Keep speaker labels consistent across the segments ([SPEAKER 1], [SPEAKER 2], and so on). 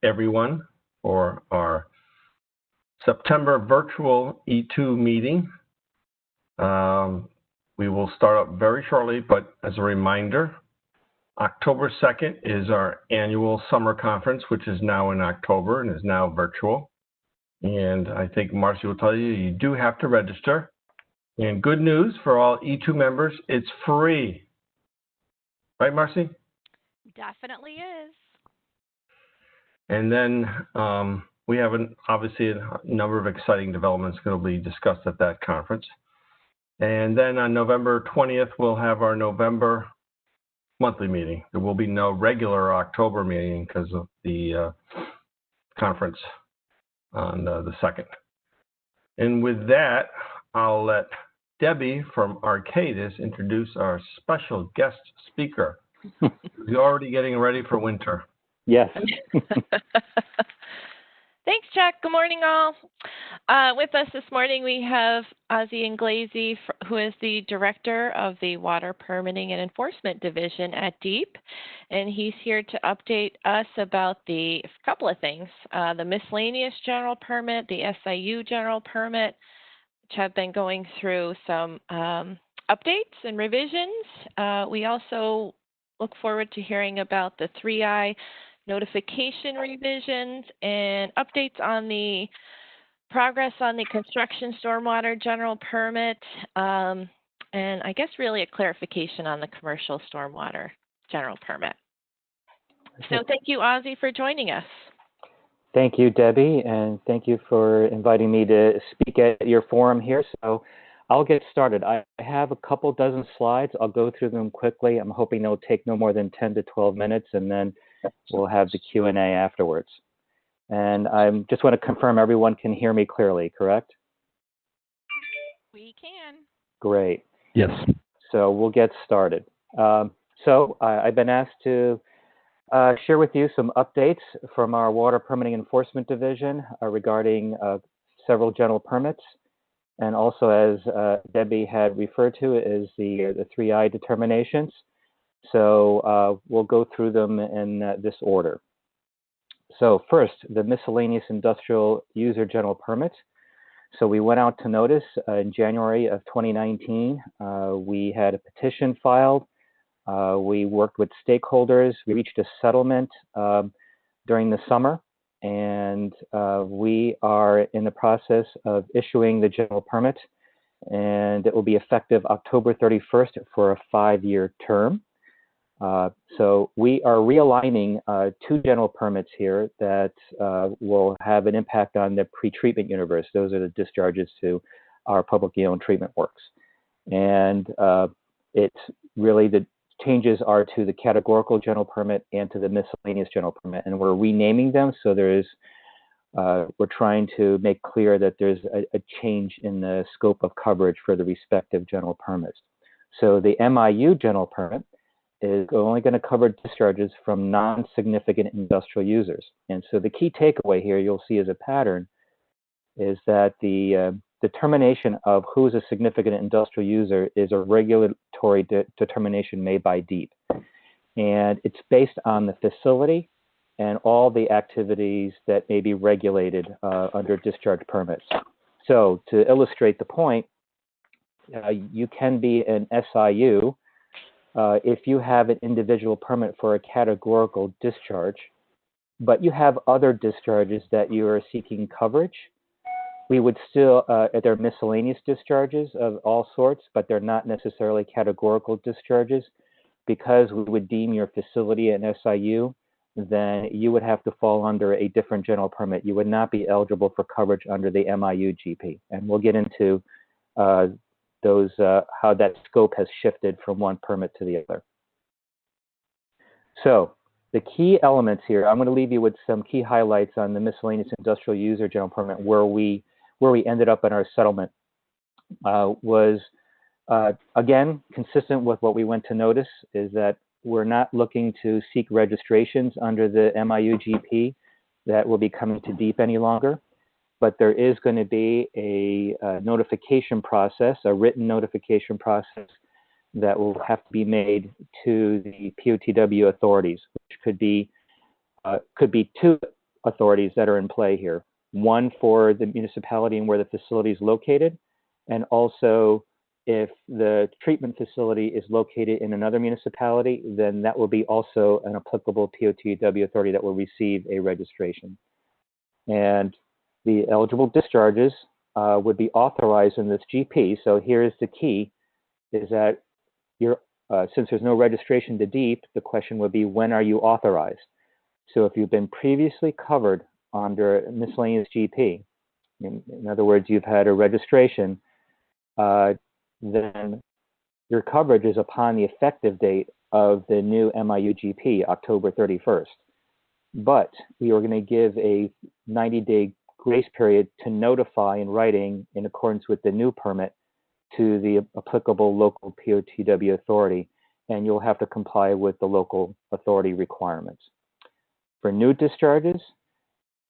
[SPEAKER 1] everyone for our September virtual E2 meeting. We will start up very shortly, but as a reminder, October 2nd is our annual summer conference, which is now in October and is now virtual. And I think Marcy will tell you, you do have to register. And good news for all E2 members, it's free. Right, Marcy?
[SPEAKER 2] Definitely is.
[SPEAKER 1] And then we have obviously a number of exciting developments going to be discussed at that conference. And then on November 20th, we'll have our November monthly meeting. There will be no regular October meeting because of the conference on the 2nd. And with that, I'll let Debbie from Arcadis introduce our special guest speaker. We're already getting ready for winter.
[SPEAKER 3] Yes.
[SPEAKER 2] Thanks, Chuck. Good morning, all. With us this morning, we have Ozzie Inglese, who is the Director of the Water Permitting and Enforcement Division at DEEP. And he's here to update us about a couple of things, the Miscellaneous General Permit, the SIU General Permit, which have been going through some updates and revisions. We also look forward to hearing about the 3I notification revisions and updates on the progress on the construction stormwater general permit, and I guess really a clarification on the commercial stormwater general permit. So thank you, Ozzie, for joining us.
[SPEAKER 3] Thank you, Debbie, and thank you for inviting me to speak at your forum here. So I'll get started. I have a couple dozen slides. I'll go through them quickly. I'm hoping they'll take no more than 10 to 12 minutes, and then we'll have the Q&A afterwards. And I just want to confirm everyone can hear me clearly, correct?
[SPEAKER 2] We can.
[SPEAKER 3] Great.
[SPEAKER 4] Yes.
[SPEAKER 3] So we'll get started. I've been asked to share with you some updates from our Water Permitting Enforcement Division regarding several general permits. And also, as Debbie had referred to, is the 3I determinations. So we'll go through them in this order. So first, the Miscellaneous Industrial User General Permit. So we went out to notice in January of 2019. We had a petition filed. We worked with stakeholders. We reached a settlement during the summer. And we are in the process of issuing the general permit. And it will be effective October 31st for a 5-year term. So we are realigning 2 general permits here that will have an impact on the pretreatment universe. Those are the discharges to our publicly owned treatment works. And it's really the changes are to the categorical general permit and to the miscellaneous general permit. And we're renaming them. So there is, we're trying to make clear that there's a change in the scope of coverage for the respective general permits. So the MIU general permit is only going to cover discharges from non-significant industrial users. And so the key takeaway here you'll see as a pattern is that the determination of who's a significant industrial user is a regulatory determination made by DEEP. And it's based on the facility and all the activities that may be regulated under discharge permits. So to illustrate the point, you can be an SIU if you have an individual permit for a categorical discharge, but you have other discharges that you are seeking coverage. We would still, they're miscellaneous discharges of all sorts, but they're not necessarily categorical discharges. Because we would deem your facility an SIU, then you would have to fall under a different general permit. You would not be eligible for coverage under the MIU GP. And we'll get into how that scope has shifted from one permit to the other. So the key elements here, I'm going to leave you with some key highlights on the miscellaneous industrial user general permit where we ended up in our settlement was, again, consistent with what we went to notice, is that we're not looking to seek registrations under the MIU GP that will be coming to DEEP any longer, but there is going to be a notification process, a written notification process that will have to be made to the POTW authorities, which could be two authorities that are in play here. One for the municipality and where the facility is located, and also if the treatment facility is located in another municipality, then that will be also an applicable POTW authority that will receive a registration. And the eligible discharges would be authorized in this GP. So here's the key, is that since there's no registration to DEEP, the question would be, when are you authorized? So if you've been previously covered under Miscellaneous GP, in other words, you've had a registration, then your coverage is upon the effective date of the new MIU GP, October 31st. But we are going to give a 90-day grace period to notify in writing in accordance with the new permit to the applicable local POTW authority, and you'll have to comply with the local authority requirements. For new discharges,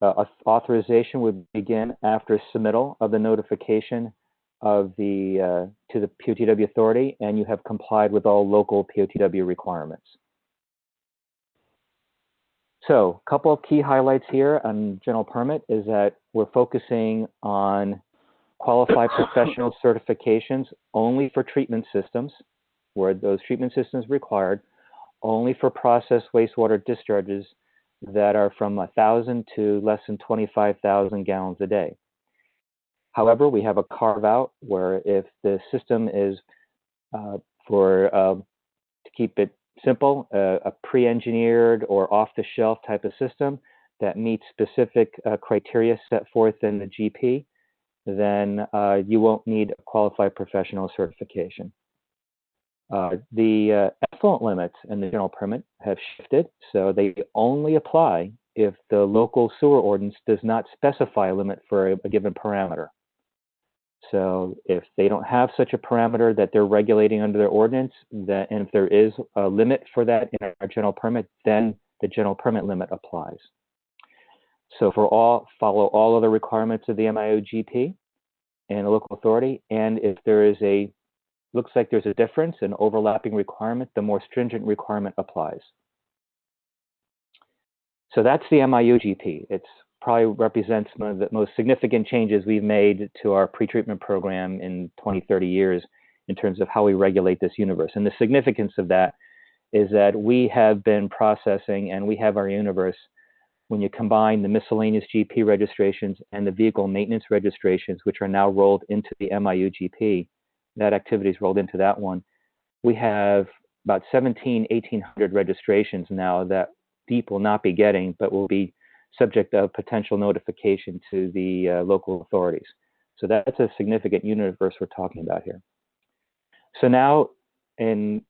[SPEAKER 3] authorization would begin after submittal of the notification of to the POTW authority, and you have complied with all local POTW requirements. So a couple of key highlights here on general permit is that we're focusing on qualified professional certifications only for treatment systems, where those treatment systems are required, only for processed wastewater discharges that are from 1,000 to less than 25,000 gallons a day. However, we have a carve out where if the system is, to keep it simple, a pre-engineered or off-the-shelf type of system that meets specific criteria set forth in the GP, then you won't need a qualified professional certification. The effluent limits in the general permit have shifted, so they only apply if the local sewer ordinance does not specify a limit for a given parameter. So if they don't have such a parameter that they're regulating under their ordinance, and if there is a limit for that in our general permit, then the general permit limit applies. So follow all of the requirements of the MIO GP and the local authority, and if there is looks like there's a difference, an overlapping requirement, the more stringent requirement applies. So that's the MIU GP. It's probably represents one of the most significant changes we've made to our pretreatment program in 20, 30 years in terms of how we regulate this universe. And the significance of that is that we have been processing, and we have our universe, when you combine the miscellaneous GP registrations and the vehicle maintenance registrations, which are now rolled into the MIU GP, that activity is rolled into that one. We have about 1,800 registrations now that DEEP will not be getting, but will be subject of potential notification to the local authorities. So that's a significant universe we're talking about here. So now, in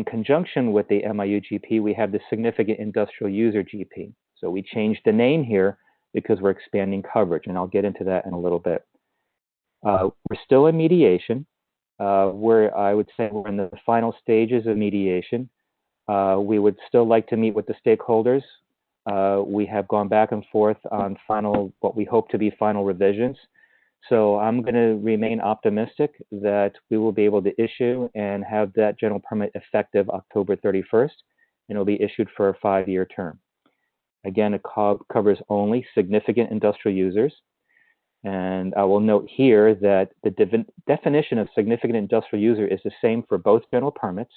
[SPEAKER 3] conjunction with the MIU GP, we have the significant industrial user GP. So we changed the name here because we're expanding coverage, and I'll get into that in a little bit. We're still in mediation, where I would say we're in the final stages of mediation. We would still like to meet with the stakeholders. We have gone back and forth on what we hope to be final revisions. So I'm going to remain optimistic that we will be able to issue and have that general permit effective October 31st, and it'll be issued for a 5-year term. Again, it covers only significant industrial users. And I will note here that the definition of significant industrial user is the same for both general permits,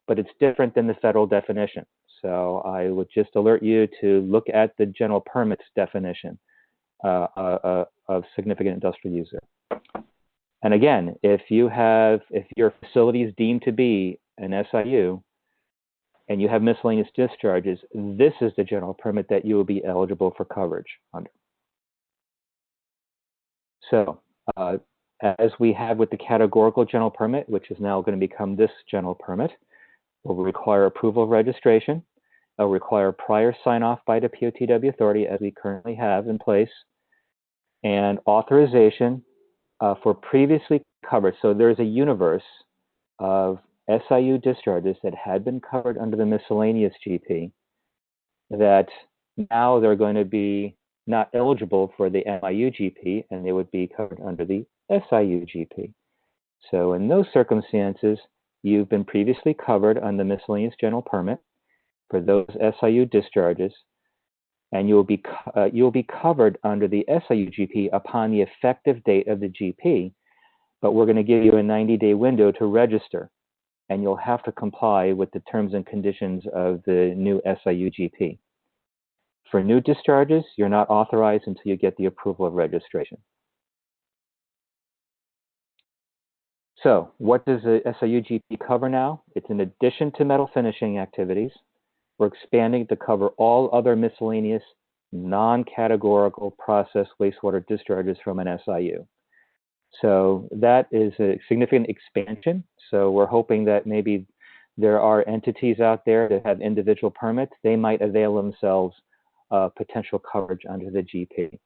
[SPEAKER 3] but it's different than the federal definition. So I would just alert you to look at the general permits definition of significant industrial user. And again, if your facility is deemed to be an SIU and you have miscellaneous discharges, this is the general permit that you will be eligible for coverage under. So as we have with the categorical general permit, which is now going to become this general permit, will require approval of registration. It will require prior sign-off by the POTW authority, as we currently have in place, and authorization for previously covered. So there's a universe of SIU discharges that had been covered under the miscellaneous GP that now they're going to be not eligible for the MIU GP, and they would be covered under the SIU GP. So in those circumstances, you've been previously covered on the miscellaneous general permit for those SIU discharges. and you'll be covered under the SIU GP upon the effective date of the GP, but we're going to give you a 90-day window to register, and you'll have to comply with the terms and conditions of the new SIU GP. For new discharges, you're not authorized until you get the approval of registration. So what does the SIU GP cover now? It's in addition to metal finishing activities. We're expanding to cover all other miscellaneous non-categorical process wastewater discharges from an SIU. So that is a significant expansion. So we're hoping that maybe there are entities out there that have individual permits. They might avail themselves of potential coverage under the GP.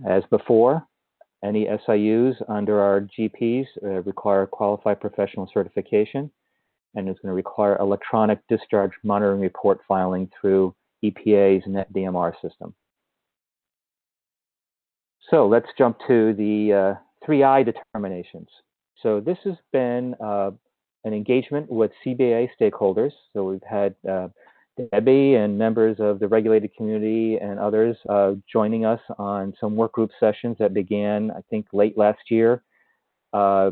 [SPEAKER 3] As before, any SIUs under our GPs require qualified professional certification, and it's going to require electronic discharge monitoring report filing through EPA's NetDMR system. So let's jump to the 3I determinations. So this has been an engagement with CBA stakeholders. So we've had Debbie and members of the regulated community and others joining us on some work group sessions that began, I think, late last year,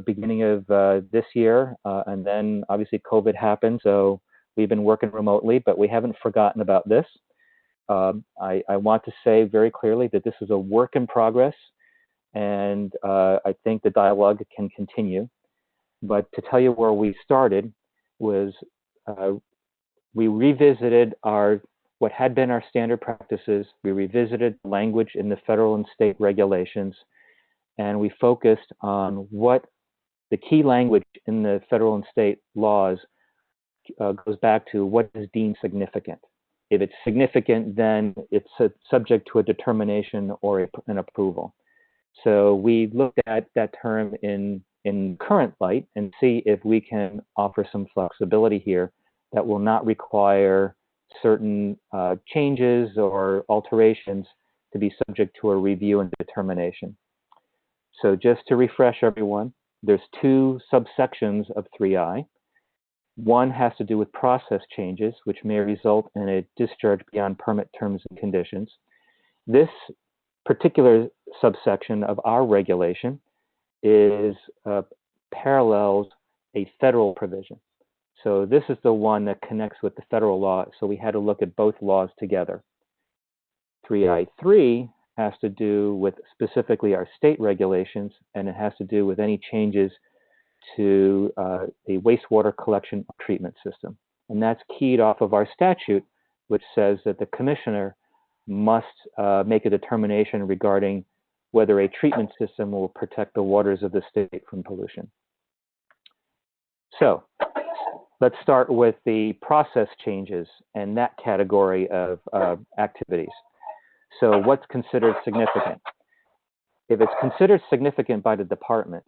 [SPEAKER 3] beginning of this year, and then obviously COVID happened, so we've been working remotely, but we haven't forgotten about this. I want to say very clearly that this is a work in progress, and I think the dialogue can continue. But to tell you where we started was we revisited what had been our standard practices. We revisited language in the federal and state regulations, and we focused on what the key language in the federal and state laws goes back to what is deemed significant. If it's significant, then it's subject to a determination or an approval. So we looked at that term in current light and see if we can offer some flexibility here that will not require certain changes or alterations to be subject to a review and determination. So just to refresh everyone, there's two subsections of 3I. One has to do with process changes, which may result in a discharge beyond permit terms and conditions. This particular subsection of our regulation parallels a federal provision. So this is the one that connects with the federal law. So we had to look at both laws together. 3I3 has to do with specifically our state regulations, and it has to do with any changes to a wastewater collection treatment system. And that's keyed off of our statute, which says that the commissioner must make a determination regarding whether a treatment system will protect the waters of the state from pollution. So let's start with the process changes and that category of activities. So what's considered significant? If it's considered significant by the department,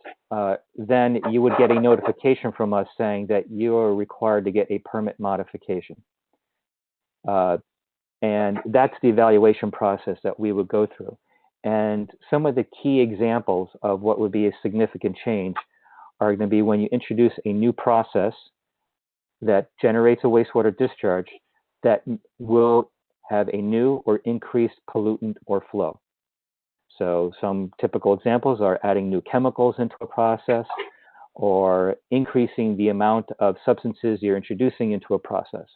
[SPEAKER 3] then you would get a notification from us saying that you are required to get a permit modification. And that's the evaluation process that we would go through. And some of the key examples of what would be a significant change are going to be when you introduce a new process that generates a wastewater discharge that will have a new or increased pollutant or flow. So some typical examples are adding new chemicals into a process or increasing the amount of substances you're introducing into a process.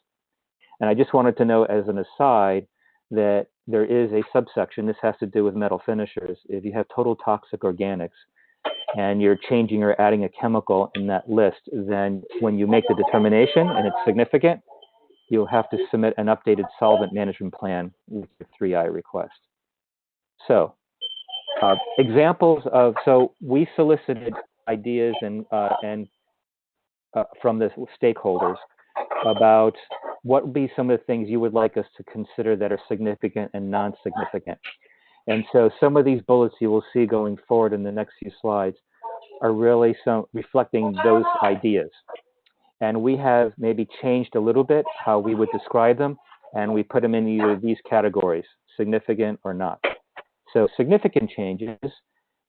[SPEAKER 3] And I just wanted to note as an aside that there is a subsection, this has to do with metal finishers. If you have total toxic organics and you're changing or adding a chemical in that list, then when you make the determination and it's significant, you'll have to submit an updated solvent management plan with your 3I request. So examples of, so we solicited ideas and from the stakeholders about what would be some of the things you would like us to consider that are significant and non-significant. And so some of these bullets you will see going forward in the next few slides are really some reflecting those ideas. And we have maybe changed a little bit how we would describe them, and we put them in either of these categories, significant or not. So significant changes,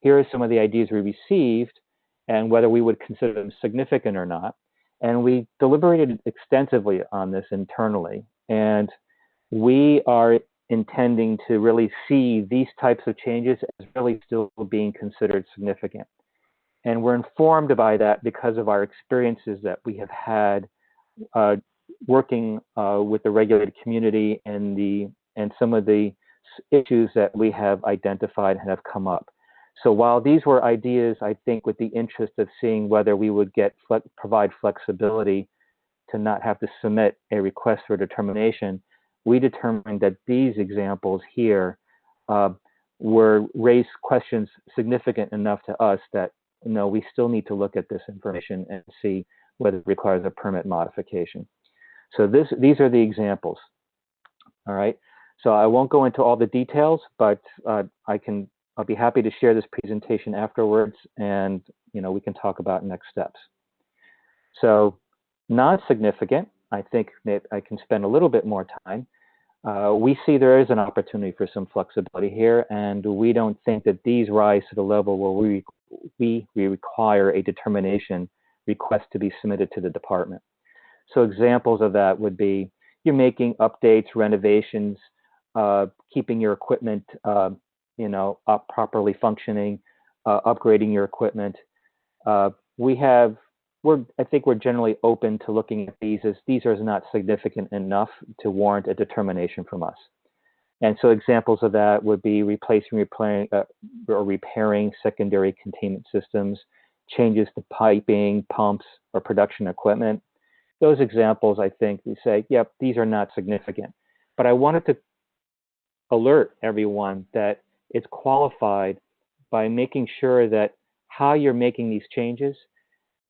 [SPEAKER 3] here are some of the ideas we received and whether we would consider them significant or not. And we deliberated extensively on this internally. And we are intending to really see these types of changes as really still being considered significant. And we're informed by that because of our experiences that we have had working with the regulated community and some of the issues that we have identified and have come up. So while these were ideas, I think with the interest of seeing whether we would provide flexibility to not have to submit a request for determination, we determined that these examples here were raised questions significant enough to us that, no, we still need to look at this information and see whether it requires a permit modification. So these are the examples. All right. So I won't go into all the details, but I'll be happy to share this presentation afterwards, and we can talk about next steps. So not significant. I think that I can spend a little bit more time. We see there is an opportunity for some flexibility here, and we don't think that these rise to the level where we require a determination request to be submitted to the department. So examples of that would be you're making updates, renovations, keeping your equipment up properly functioning, upgrading your equipment. I think we're generally open to looking at these as these are not significant enough to warrant a determination from us. And so examples of that would be repairing or repairing secondary containment systems, changes to piping, pumps, or production equipment. Those examples, I think, we say, yep, these are not significant. But I wanted to alert everyone that it's qualified by making sure that how you're making these changes,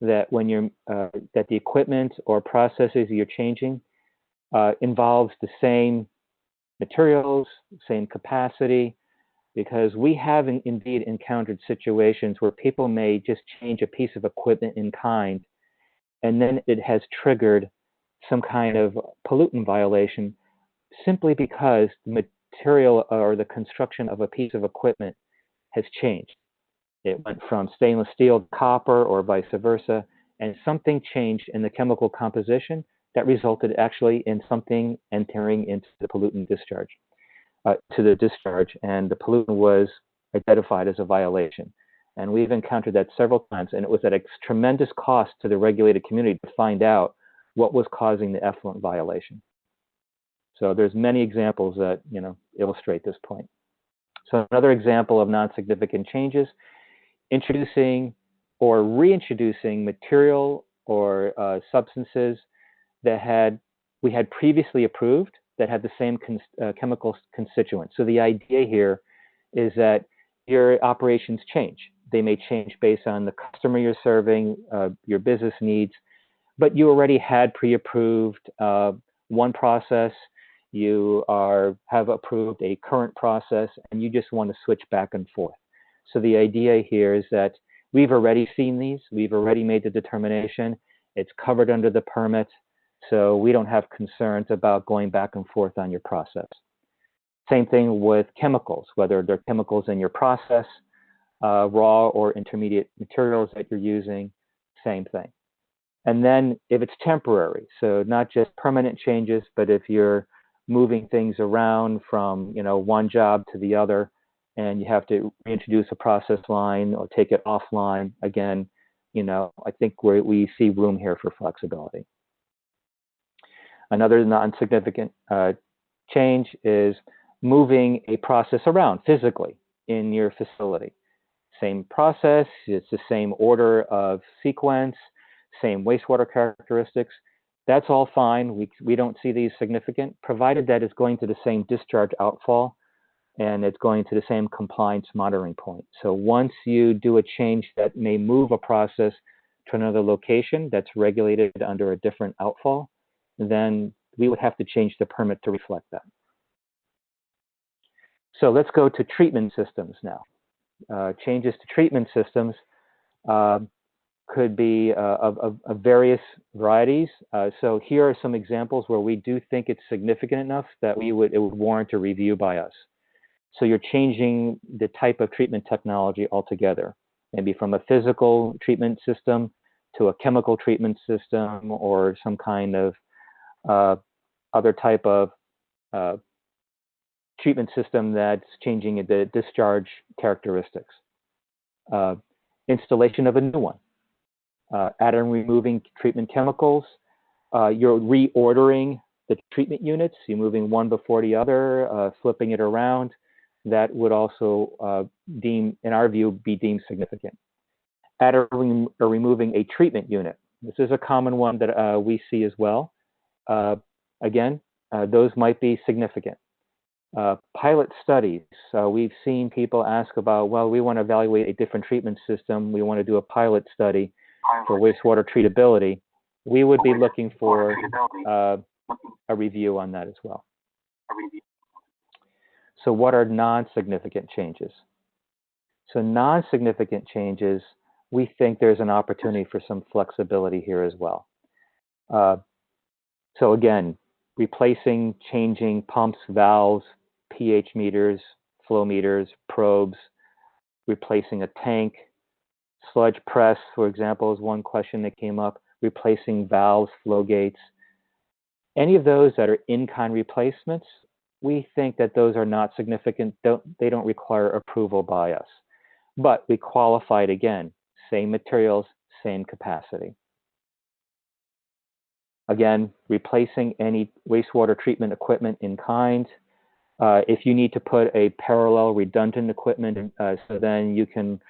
[SPEAKER 3] that when you're that the equipment or processes you're changing involves the same materials, same capacity, because we have indeed encountered situations where people may just change a piece of equipment in kind, and then it has triggered some kind of pollutant violation simply because the material or the construction of a piece of equipment has changed. It went from stainless steel to copper or vice versa, and something changed in the chemical composition that resulted actually in something entering into the pollutant discharge, and the pollutant was identified as a violation. And we've encountered that several times, and it was at a tremendous cost to the regulated community to find out what was causing the effluent violation. So there's many examples that illustrate this point. So another example of non-significant changes, introducing or reintroducing material or substances that we had previously approved that had the same chemical constituents. So the idea here is that your operations change. They may change based on the customer you're serving, your business needs, but you already had pre-approved one process. You have approved a current process, and you just want to switch back and forth. So the idea here is that we've already seen these. We've already made the determination. It's covered under the permit, so we don't have concerns about going back and forth on your process. Same thing with chemicals, whether they're chemicals in your process, raw or intermediate materials that you're using, same thing. And then if it's temporary, so not just permanent changes, but if you're moving things around from one job to the other, and you have to reintroduce a process line or take it offline, again, I think we see room here for flexibility. Another non-significant change is moving a process around physically in your facility. Same process, it's the same order of sequence, same wastewater characteristics. That's all fine. We don't see these significant, provided that it's going to the same discharge outfall and it's going to the same compliance monitoring point. So once you do a change that may move a process to another location that's regulated under a different outfall, then we would have to change the permit to reflect that. So let's go to treatment systems now. Changes to treatment systems could be of various varieties. So here are some examples where we do think it's significant enough that it would warrant a review by us. So you're changing the type of treatment technology altogether, maybe from a physical treatment system to a chemical treatment system or some kind of other type of treatment system that's changing the discharge characteristics. Installation of a new one. Adding and removing treatment chemicals. You're reordering the treatment units. You're moving one before the other, flipping it around. That would also in our view, be deemed significant. Adding or removing a treatment unit. This is a common one that we see as well. Again, those might be significant. Pilot studies. We've seen people ask about, well, we want to evaluate a different treatment system. We want to do a pilot study for wastewater treatability. We would be looking for a review on that as well. So what are non-significant changes? So non-significant changes, we think there's an opportunity for some flexibility here as well. So again, replacing, changing pumps, valves, pH meters, flow meters, probes, replacing a tank, sludge press, for example, is one question that came up, replacing valves, flow gates. Any of those that are in-kind replacements, we think that those are not significant. They don't require approval by us. But we qualified again, same materials, same capacity. Again, replacing any wastewater treatment equipment in kind. If you need to put a parallel redundant equipment, so then you can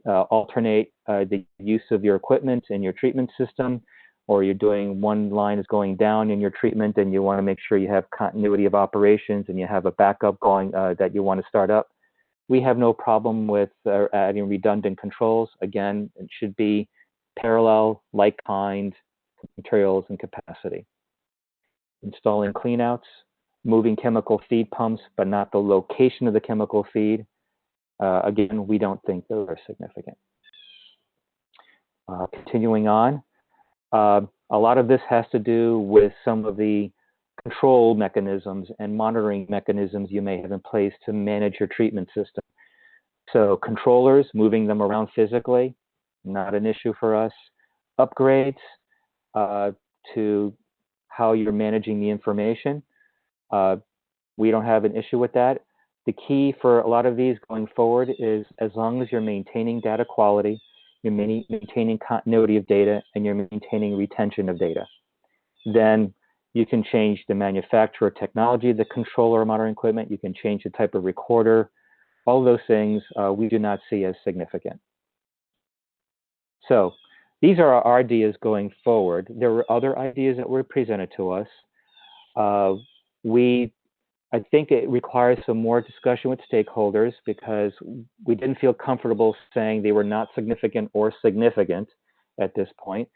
[SPEAKER 3] alternate the use of your equipment in your treatment system, or you're doing one line is going down in your treatment and you want to make sure you have continuity of operations and you have a backup going that you want to start up. We have no problem with adding redundant controls. Again, it should be parallel, like kind, materials and capacity. Installing cleanouts, moving chemical feed pumps, but not the location of the chemical feed. Again, we don't think those are significant. Continuing on, a lot of this has to do with some of the control mechanisms and monitoring mechanisms you may have in place to manage your treatment system. So controllers, moving them around physically, not an issue for us. Upgrades to how you're managing the information. We don't have an issue with that. The key for a lot of these going forward is as long as you're maintaining data quality, you're maintaining continuity of data, and you're maintaining retention of data. Then you can change the manufacturer technology, the controller or monitoring equipment. You can change the type of recorder. All those things we do not see as significant. So these are our ideas going forward. There were other ideas that were presented to us. I think it requires some more discussion with stakeholders because we didn't feel comfortable saying they were not significant or significant at this point,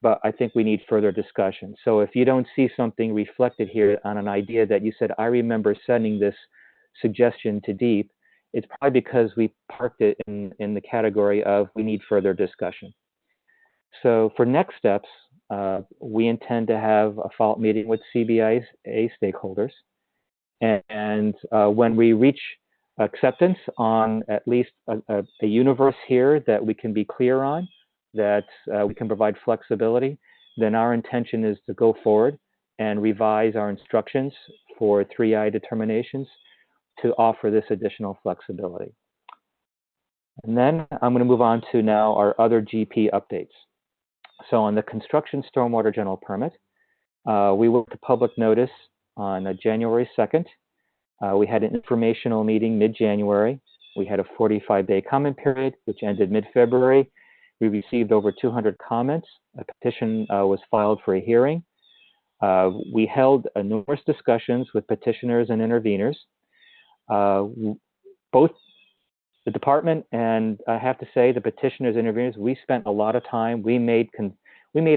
[SPEAKER 3] but I think we need further discussion. So if you don't see something reflected here on an idea that you said, I remember sending this suggestion to DEEP, it's probably because we parked it in the category of we need further discussion. So for next steps, we intend to have a follow-up meeting with CBIA stakeholders. And when we reach acceptance on at least a universe here that we can be clear on, that we can provide flexibility, then our intention is to go forward and revise our instructions for 3I determinations to offer this additional flexibility. And then I'm going to move on to now our other GP updates. So on the construction stormwater general permit, we went to public notice on January 2nd. We had an informational meeting mid-January. We had a 45-day comment period, which ended mid-February. We received over 200 comments. A petition was filed for a hearing. We held numerous discussions with petitioners and interveners. Both the department and I have to say the petitioners and interveners, we spent a lot of time. We made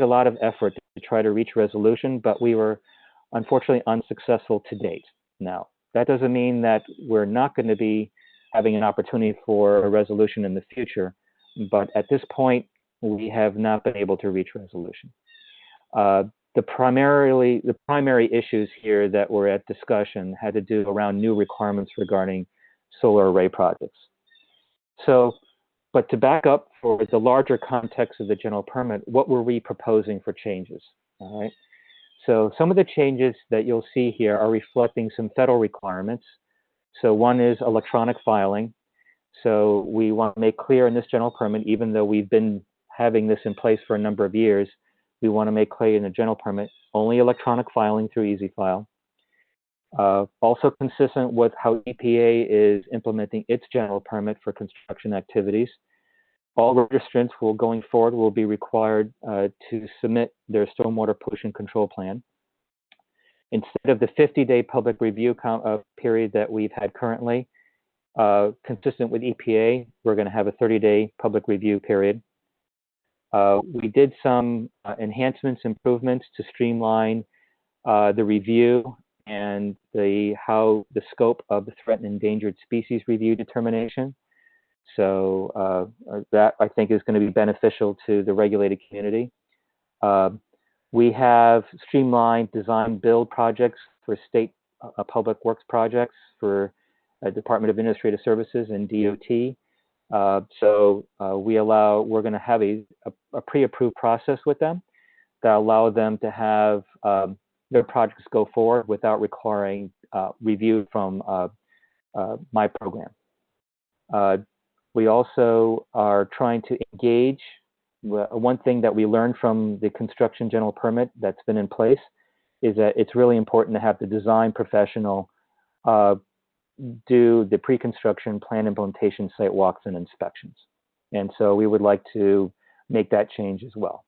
[SPEAKER 3] a lot of effort to try to reach resolution, but we were unfortunately unsuccessful to date. Now, that doesn't mean that we're not going to be having an opportunity for a resolution in the future, but at this point, we have not been able to reach resolution. The primary issues here that were at discussion had to do around new requirements regarding solar array projects. So, but to back up for the larger context of the general permit, what were we proposing for changes? All right. So some of the changes that you'll see here are reflecting some federal requirements. So one is electronic filing. So we want to make clear in this general permit, even though we've been having this in place for a number of years, we want to make clear in the general permit, only electronic filing through EasyFile. Also consistent with how EPA is implementing its general permit for construction activities. All registrants going forward will be required to submit their stormwater pollution control plan. Instead of the 50-day public review period that we've had currently, consistent with EPA, we're going to have a 30-day public review period. We did some enhancements, improvements to streamline the review and the scope of the threatened and endangered species review determination. So that I think is going to be beneficial to the regulated community. We have streamlined design build projects for state public works projects for Department of Administrative Services and DOT. We're going to have a pre-approved process with them that allow them to have their projects go forward without requiring review from my program. We also are trying to engage. One thing that we learned from the construction general permit that's been in place is that it's really important to have the design professional do the pre-construction plan implementation site walks and inspections. And so we would like to make that change as well.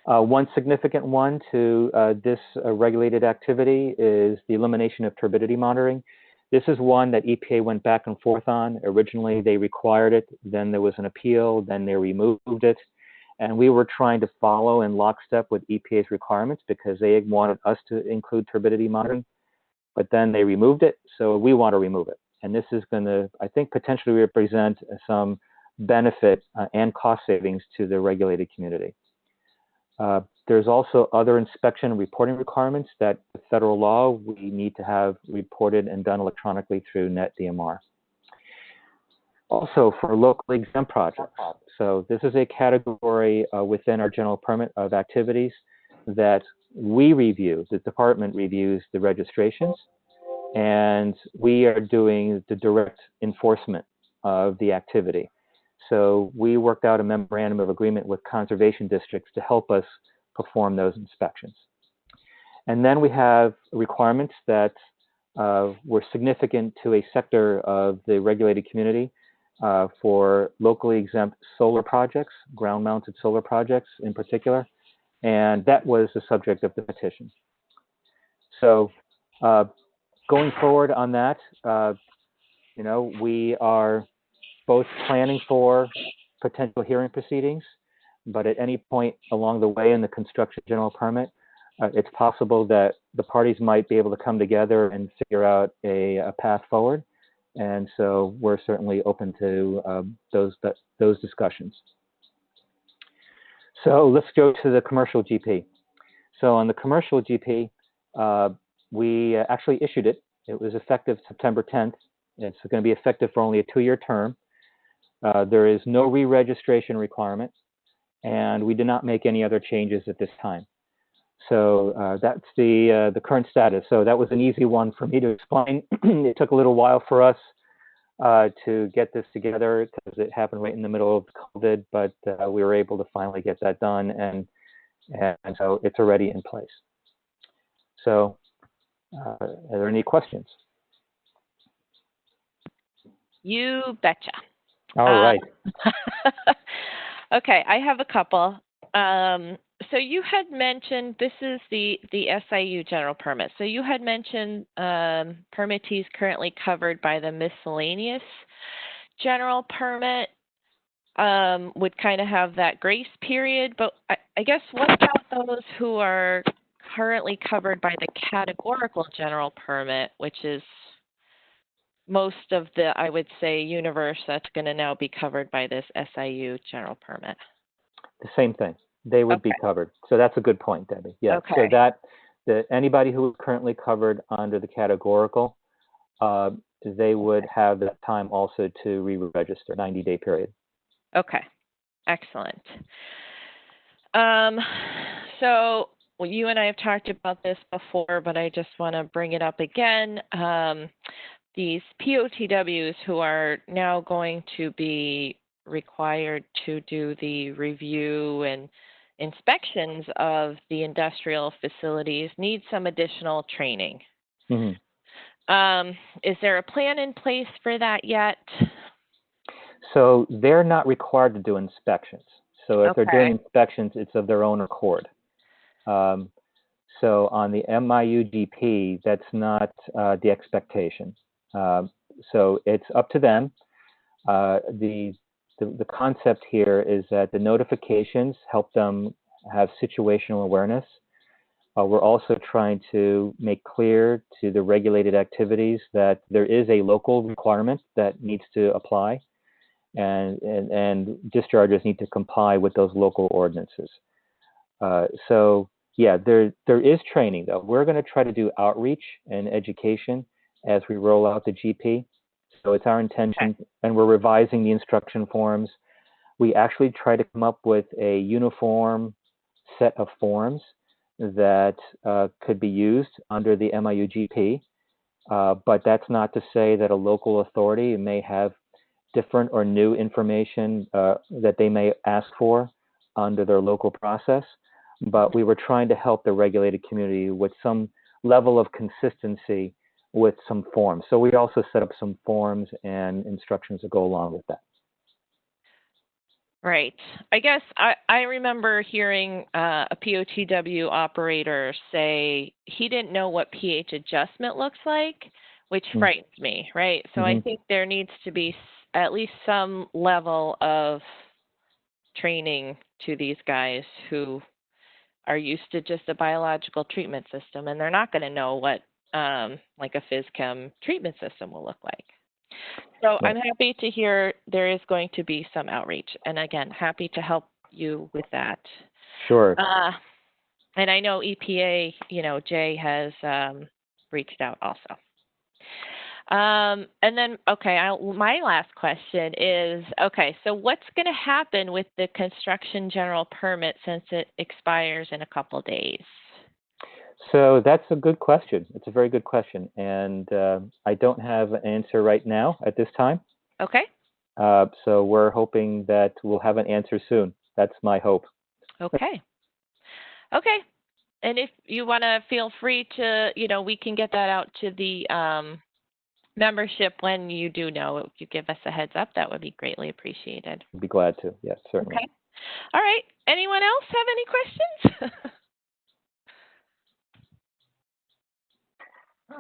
[SPEAKER 3] One significant one to this regulated activity is the elimination of turbidity monitoring. This is one that EPA went back and forth on. Originally, they required it, then there was an appeal, then they removed it. And we were trying to follow in lockstep with EPA's requirements because they wanted us to include turbidity monitoring, but then they removed it, so we want to remove it. And this is going to, I think, potentially represent some benefit and cost savings to the regulated community. There's also other inspection and reporting requirements that the federal law we need to have reported and done electronically through NetDMR. Also for locally exempt projects. So this is a category within our general permit of activities that we review, the department reviews the registrations, and we are doing the direct enforcement of the activity. So we worked out a memorandum of agreement with conservation districts to help us perform those inspections. And then we have requirements that were significant to a sector of the regulated community for locally exempt solar projects, ground-mounted solar projects in particular, and that was the subject of the petition. So going forward on that, we are both planning for potential hearing proceedings, but at any point along the way in the construction general permit, it's possible that the parties might be able to come together and figure out a path forward. And so we're certainly open to those discussions. So let's go to the commercial GP. So on the commercial GP, we actually issued it. It was effective September 10th. It's going to be effective for only a 2-year term. There is no re-registration requirement, and we did not make any other changes at this time. So that's the current status. So that was an easy one for me to explain. It took a little while for us to get this together because it happened right in the middle of COVID, but we were able to finally get that done, and so it's already in place. So are there any questions?
[SPEAKER 2] You betcha.
[SPEAKER 3] All right.
[SPEAKER 2] Okay, I have a couple. So you had mentioned, this is the SIU general permit. So you had mentioned permittees currently covered by the miscellaneous general permit would kind of have that grace period. But I guess what about those who are currently covered by the categorical general permit, which is most of the, I would say, universe that's going to now be covered by this SIU general permit?
[SPEAKER 3] The same thing. They would be covered. So that's a good point, Debbie. Yeah.
[SPEAKER 2] Okay.
[SPEAKER 3] So anybody who is currently covered under the categorical, they would have the time also to re-register, 90-day period.
[SPEAKER 2] Okay. Excellent. So you and I have talked about this before, but I just want to bring it up again. these POTWs who are now going to be required to do the review and inspections of the industrial facilities need some additional training. Is there a plan in place for that yet?
[SPEAKER 3] So they're not required to do inspections. So if they're doing inspections, it's of their own accord. So on the MIU GP, that's not the expectation. So it's up to them. The concept here is that the notifications help them have situational awareness. We're also trying to make clear to the regulated activities that there is a local requirement that needs to apply, and dischargers need to comply with those local ordinances. So yeah, there is training though. We're going to try to do outreach and education as we roll out the GP. So it's our intention, and we're revising the instruction forms. We actually try to come up with a uniform set of forms that could be used under the MIU GP, but that's not to say that a local authority may have different or new information that they may ask for under their local process. But we were trying to help the regulated community with some level of consistency with some forms. So we also set up some forms and instructions that go along with that.
[SPEAKER 2] Right. I guess I remember hearing a POTW operator say he didn't know what pH adjustment looks like, which frightens me, right? So I think there needs to be at least some level of training to these guys who are used to just a biological treatment system, and they're not going to know what like a phys-chem treatment system will look like. So I'm happy to hear there is going to be some outreach, and again, happy to help you with that.
[SPEAKER 3] Sure.
[SPEAKER 2] And I know EPA, Jay has reached out also. And then, my last question is, so what's going to happen with the construction general permit since it expires in a couple days?
[SPEAKER 3] So that's a good question. It's a very good question. And I don't have an answer right now at this time.
[SPEAKER 2] Okay.
[SPEAKER 3] So we're hoping that we'll have an answer soon. That's my hope.
[SPEAKER 2] Okay. Okay. And if you want to, feel free to, we can get that out to the membership when you do know. If you give us a heads up, that would be greatly appreciated.
[SPEAKER 3] I'd be glad to. Yes, certainly.
[SPEAKER 2] Okay. All right. Anyone else have any questions?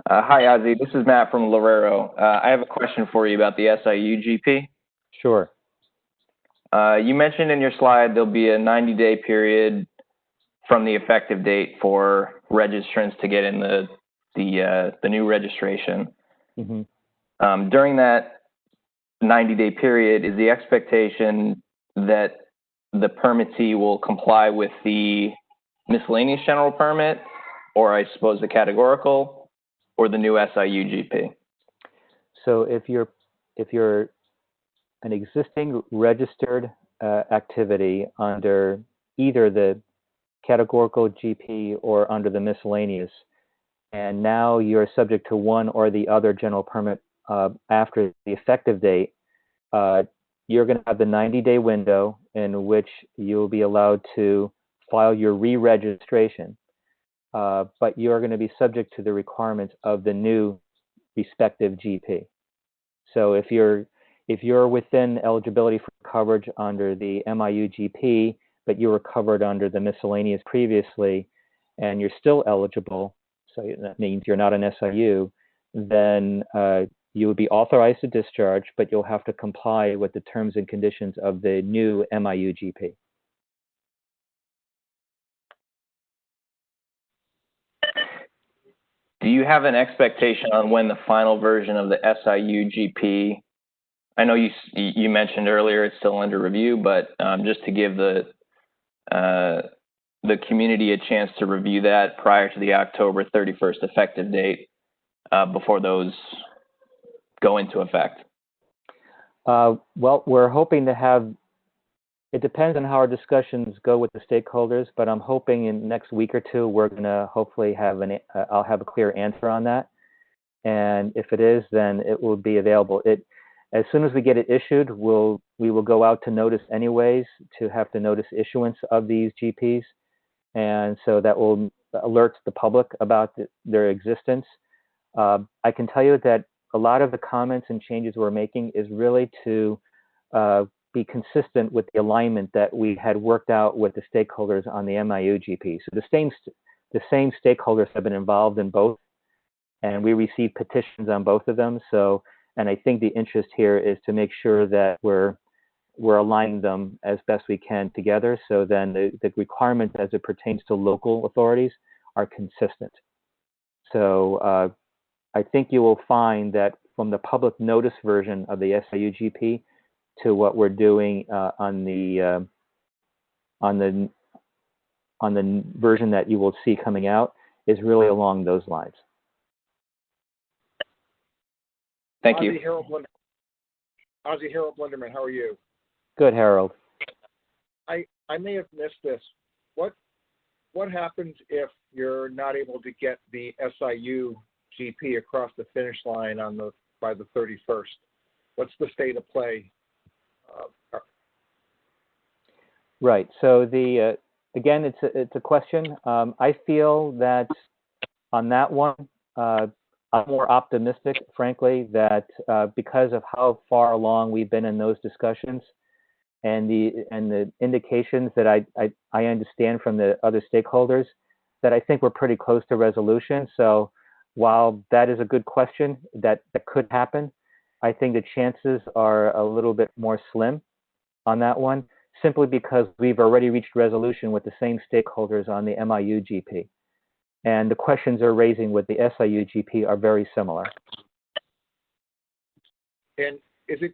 [SPEAKER 4] Hi, Ozzy. This is Matt from Lorero. I have a question for you about the SIU GP.
[SPEAKER 3] Sure.
[SPEAKER 4] You mentioned in your slide there'll be a 90-day period from the effective date for registrants to get in the new registration. During that 90-day period, is the expectation that the permittee will comply with the miscellaneous general permit, or I suppose the categorical, or the new SIU GP?
[SPEAKER 3] So if you're an existing registered activity under either the categorical GP or under the miscellaneous, and now you're subject to one or the other general permit after the effective date, you're going to have the 90-day window in which you'll be allowed to file your re-registration. But you're going to be subject to the requirements of the new respective GP. So if you're within eligibility for coverage under the MIU GP, but you were covered under the miscellaneous previously, and you're still eligible, so that means you're not an SIU, then you would be authorized to discharge, but you'll have to comply with the terms and conditions of the new MIU GP.
[SPEAKER 4] Do you have an expectation on when the final version of the SIU GP? I know you mentioned earlier it's still under review, but just to give the community a chance to review that prior to the October 31st effective date before those go into effect?
[SPEAKER 3] Well, we're hoping to have, it depends on how our discussions go with the stakeholders, but I'm hoping in the next week or two, we're going to hopefully have I'll have a clear answer on that. and if it is, then it will be available. As soon as we get it issued, we will go out to notice anyways to have to notice issuance of these GPs, and so that will alert the public about their existence. I can tell you that a lot of the comments and changes we're making is really to be consistent with the alignment that we had worked out with the stakeholders on the MIU GP. So the same stakeholders have been involved in both, and we received petitions on both of them. So, and I think the interest here is to make sure that we're aligning them as best we can together, so then the requirements as it pertains to local authorities are consistent. So I think you will find that from the public notice version of the SIU GP to what we're doing on the version that you will see coming out is really along those lines.
[SPEAKER 4] Thank you.
[SPEAKER 5] Ozzie Harold Linderman, how are you?
[SPEAKER 3] Good, Harold.
[SPEAKER 5] I may have missed this. What happens if you're not able to get the SIU GP across the finish line by the 31st? What's the state of play?
[SPEAKER 3] Right. So again, it's a question. I feel that on that one, I'm more optimistic, frankly, that because of how far along we've been in those discussions, and the indications that I understand from the other stakeholders, that I think we're pretty close to resolution. So while that is a good question that could happen, I think the chances are a little bit more slim on that one, simply because we've already reached resolution with the same stakeholders on the MIU GP. And the questions they're raising with the SIU GP are very similar. And
[SPEAKER 5] is it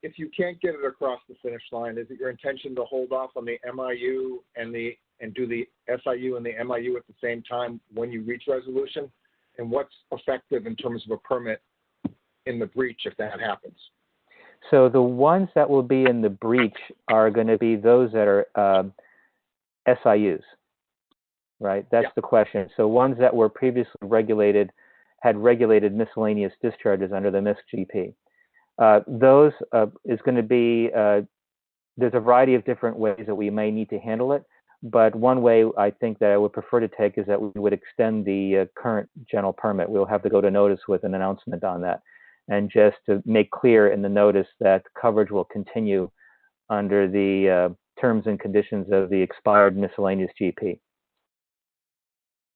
[SPEAKER 5] if you can't get it across the finish line, is it your intention to hold off on the MIU and do the SIU and the MIU at the same time when you reach resolution? And what's effective in terms of a permit in the breach if that happens?
[SPEAKER 3] So the ones that will be in the breach are going to be those that are SIUs, right? That's the question. So ones that were previously regulated, had regulated miscellaneous discharges under the MISC-GP. Those is going to be, there's a variety of different ways that we may need to handle it, but one way I think that I would prefer to take is that we would extend the current general permit. We'll have to go to notice with an announcement on that, and just to make clear in the notice that coverage will continue under the terms and conditions of the expired miscellaneous GP.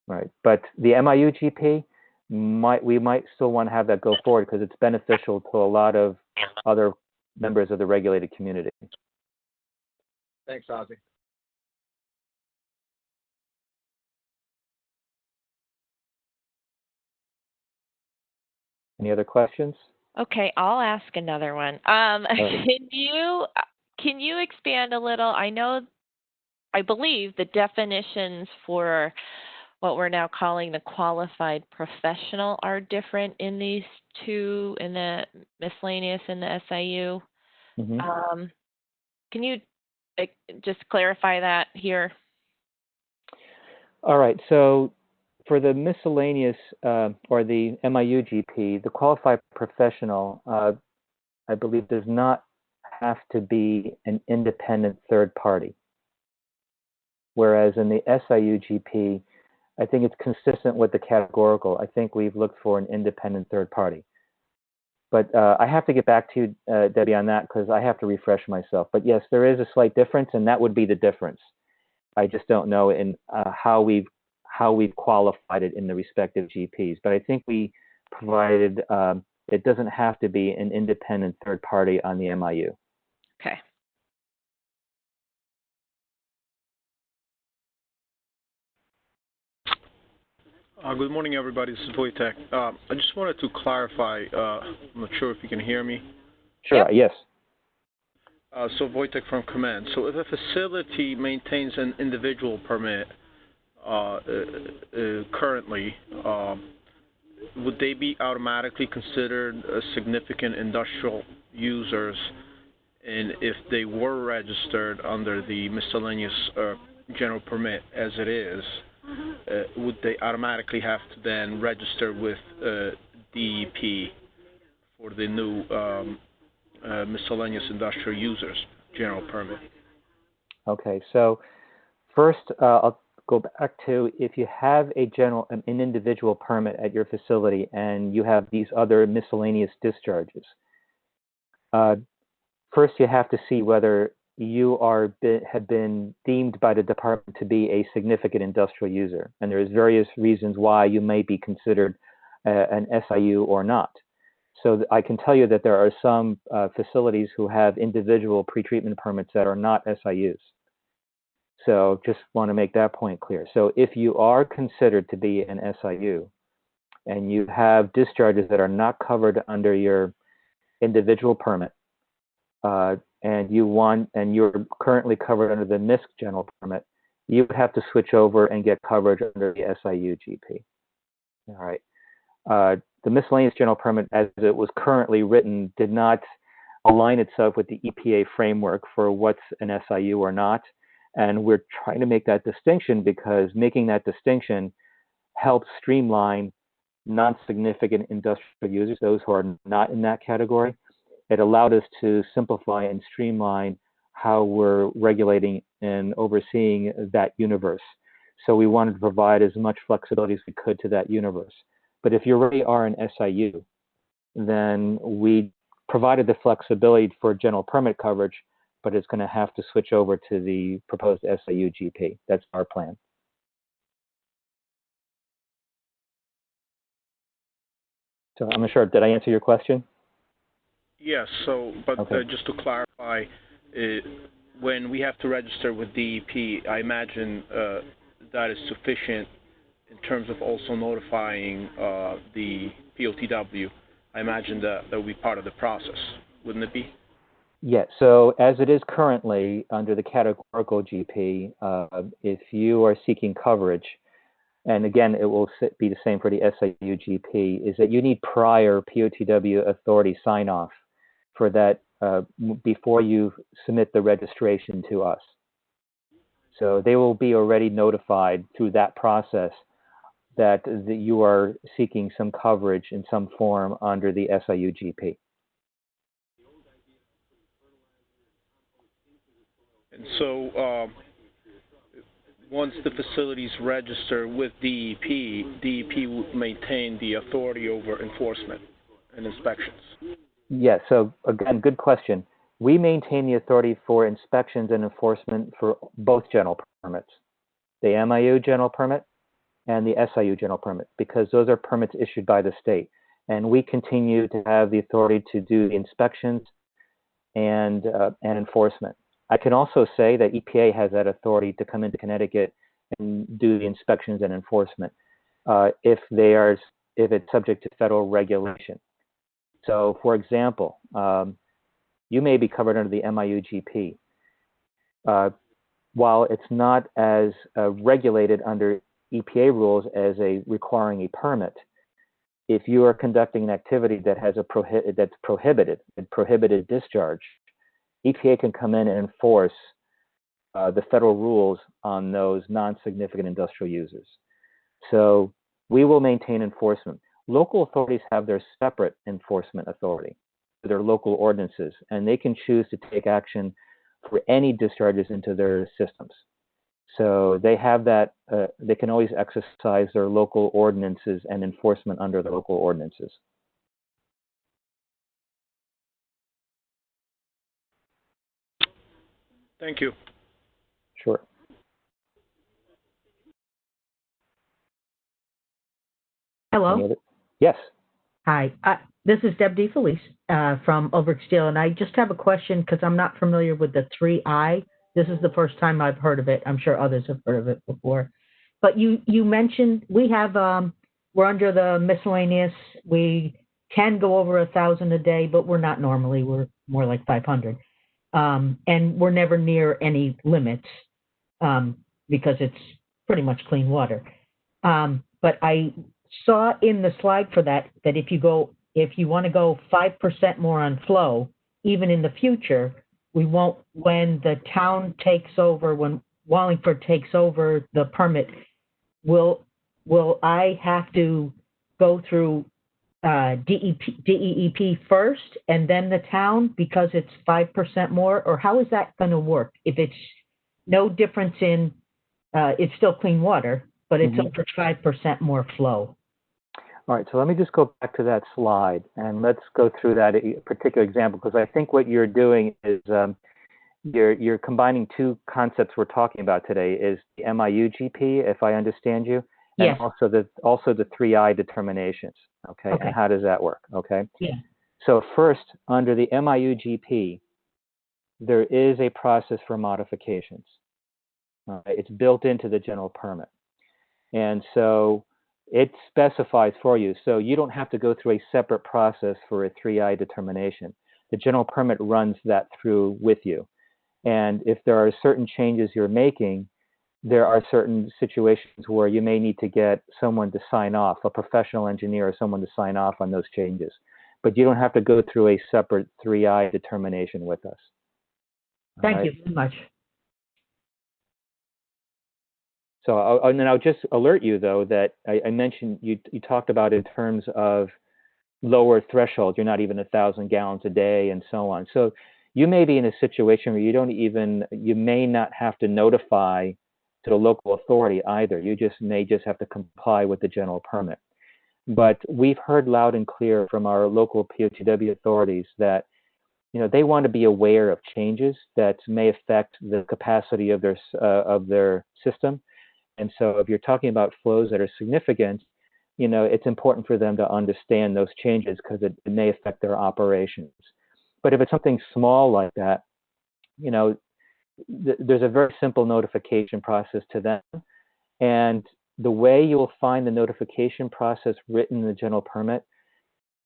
[SPEAKER 3] Right, but the MIU GP, we might still want to have that go forward because it's beneficial to a lot of other members of the regulated community.
[SPEAKER 5] Thanks, Ozzie.
[SPEAKER 3] Any other questions?
[SPEAKER 2] Okay, I'll ask another one. Can you expand a little? I believe the definitions for what we're now calling the qualified professional are different in these two, in the miscellaneous and the SIU. Mm-hmm. Can you just clarify that here?
[SPEAKER 3] All right. So for the miscellaneous or the MIU GP, the qualified professional, I believe, does not have to be an independent third party. Whereas in the SIU GP, I think it's consistent with the categorical. I think we've looked for an independent third party. But I have to get back to you, Debbie, on that because I have to refresh myself. But yes, there is a slight difference, and that would be the difference. I just don't know in how we've qualified it in the respective GPs. But I think we provided it doesn't have to be an independent third party on the MIU.
[SPEAKER 2] Okay.
[SPEAKER 6] Good morning, everybody. This is Wojtek. I just wanted to clarify. I'm not sure if you can hear me.
[SPEAKER 3] Sure. Yep. Yes.
[SPEAKER 6] So Wojtek from Command. So if a facility maintains an individual permit currently, would they be automatically considered significant industrial users? And if they were registered under the miscellaneous general permit as it is, would they automatically have to then register with DEP for the new miscellaneous industrial users general permit?
[SPEAKER 3] Okay, so first, I'll go back to if you have an individual permit at your facility and you have these other miscellaneous discharges. First, you have to see whether you have been deemed by the department to be a significant industrial user, and there's various reasons why you may be considered an SIU or not. So I can tell you that there are some facilities who have individual pretreatment permits that are not SIUs. So just want to make that point clear. So if you are considered to be an SIU and you have discharges that are not covered under your individual permit, and you're currently covered under the MISC general permit, you would have to switch over and get coverage under the SIU GP. All right. The miscellaneous general permit, as it was currently written, did not align itself with the EPA framework for what's an SIU or not. And we're trying to make that distinction because making that distinction helps streamline non-significant industrial users, those who are not in that category. It allowed us to simplify and streamline how we're regulating and overseeing that universe. So we wanted to provide as much flexibility as we could to that universe. But if you already are an SIU, then we provided the flexibility for general permit coverage, but it's going to have to switch over to the proposed SIU GP. That's our plan. So I'm not sure, did I answer your question?
[SPEAKER 6] Yes, so, but
[SPEAKER 3] okay.
[SPEAKER 6] Just to clarify, when we have to register with DEP, I imagine that is sufficient in terms of also notifying the POTW. I imagine that will be part of the process, wouldn't it be?
[SPEAKER 3] Yeah, so as it is currently under the categorical GP, if you are seeking coverage, and again, it will be the same for the SIU GP, is that you need prior POTW authority sign-off for that before you submit the registration to us. So they will be already notified through that process that you are seeking some coverage in some form under the SIU GP.
[SPEAKER 6] And so once the facilities register with DEP, DEP will maintain the authority over enforcement and inspections.
[SPEAKER 3] Yes, so again, good question. We maintain the authority for inspections and enforcement for both general permits, the MIU general permit and the SIU general permit, because those are permits issued by the state. And we continue to have the authority to do the inspections and enforcement. I can also say that EPA has that authority to come into Connecticut and do the inspections and enforcement if it's subject to federal regulation. So, for example, you may be covered under the MIU GP. While it's not as regulated under EPA rules as requiring a permit, if you are conducting an activity that has that's prohibited discharge, EPA can come in and enforce the federal rules on those non-significant industrial users. So we will maintain enforcement. Local authorities have their separate enforcement authority, their local ordinances, and they can choose to take action for any discharges into their systems. So they have that, they can always exercise their local ordinances and enforcement under the local ordinances.
[SPEAKER 6] Thank you.
[SPEAKER 3] Sure.
[SPEAKER 7] Hello.
[SPEAKER 3] Yes.
[SPEAKER 7] Hi. This is Deb DeFelice from Ulbrich Steel, and I just have a question because I'm not familiar with the 3I. This is the first time I've heard of it. I'm sure others have heard of it before. But you mentioned we have, we're under the miscellaneous. We can go over 1,000 a day, but we're not normally. We're more like 500. And we're never near any limits because it's pretty much clean water. But I saw in the slide for that if you want to go 5% more on flow, even in the future, we won't, when the town takes over, when Wallingford takes over the permit, will I have to go through DEEP first and then the town because it's 5% more, or how is that going to work? If it's no difference in, it's still clean water, but it's over 5% more flow.
[SPEAKER 3] All right, so let me just go back to that slide and let's go through that particular example, because I think what you're doing is you're combining two concepts we're talking about today, is the MIU GP, if I understand you, and
[SPEAKER 7] Yes.
[SPEAKER 3] also the 3I determinations. Okay, and how does that work? Okay.
[SPEAKER 7] Yeah.
[SPEAKER 3] So first, under the MIU GP, there is a process for modifications. It's built into the general permit, and so it specifies for you. So you don't have to go through a separate process for a 3I determination. The general permit runs that through with you. And if there are certain changes you're making, there are certain situations where you may need to get someone to sign off, a professional engineer or someone to sign off on those changes. But you don't have to go through a separate 3I determination with us.
[SPEAKER 7] Thank you very much.
[SPEAKER 3] So I'll just alert you, though, that I mentioned you talked about in terms of lower threshold. You're not even 1,000 gallons a day and so on. So you may be in a situation where you may not have to notify to the local authority either. You may just have to comply with the general permit. But we've heard loud and clear from our local POTW authorities that they want to be aware of changes that may affect the capacity of their system. And so if you're talking about flows that are significant, it's important for them to understand those changes because it may affect their operations. But if it's something small like that, there's a very simple notification process to them. And the way you will find the notification process written in the general permit,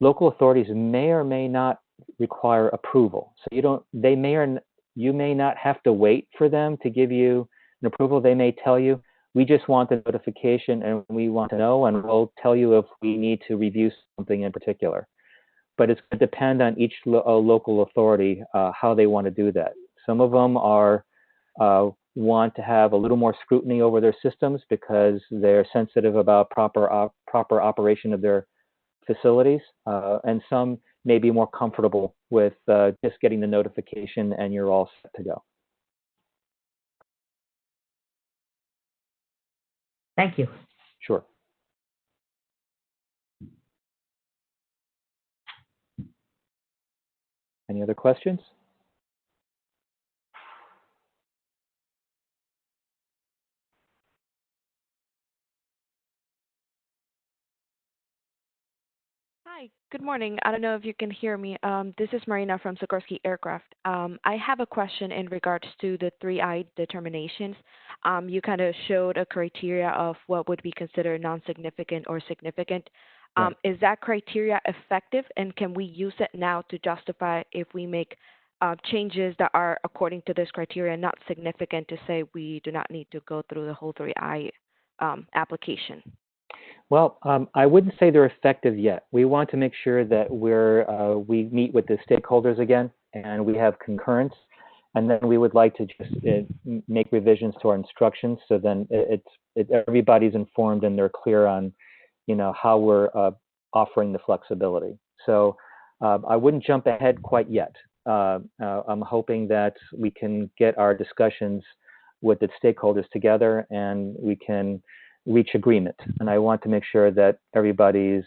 [SPEAKER 3] local authorities may or may not require approval. So you may not have to wait for them to give you an approval. They may tell you, we just want the notification and we want to know, and we'll tell you if we need to review something in particular. But it's going to depend on each local authority how they want to do that. Some of them want to have a little more scrutiny over their systems because they're sensitive about proper operation of their facilities, and some may be more comfortable with just getting the notification and you're all set to go.
[SPEAKER 7] Thank you.
[SPEAKER 3] Sure. Any other questions?
[SPEAKER 8] Hi, good morning. I don't know if you can hear me. This is Marina from Sikorsky Aircraft. I have a question in regards to the 3I determinations. You kind of showed a criteria of what would be considered non-significant or significant.
[SPEAKER 3] Right.
[SPEAKER 8] Is that criteria effective, and can we use it now to justify if we make changes that are according to this criteria not significant, to say we do not need to go through the whole 3I application?
[SPEAKER 3] Well, I wouldn't say they're effective yet. We want to make sure that we meet with the stakeholders again and we have concurrence, and then we would like to just make revisions to our instructions so then everybody's informed and they're clear on how we're offering the flexibility. So I wouldn't jump ahead quite yet. I'm hoping that we can get our discussions with the stakeholders together and we can reach agreement. And I want to make sure that everybody's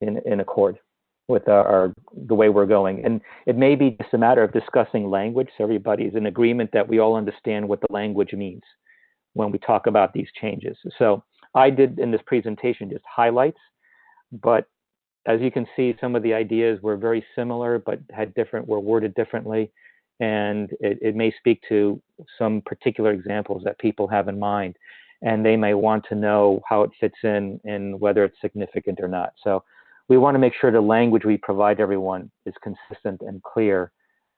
[SPEAKER 3] in accord with the way we're going. And it may be just a matter of discussing language, so everybody's in agreement that we all understand what the language means when we talk about these changes. So I did in this presentation just highlights, but as you can see, some of the ideas were very similar, but were worded differently. And it may speak to some particular examples that people have in mind, and they may want to know how it fits in and whether it's significant or not. So we want to make sure the language we provide everyone is consistent and clear,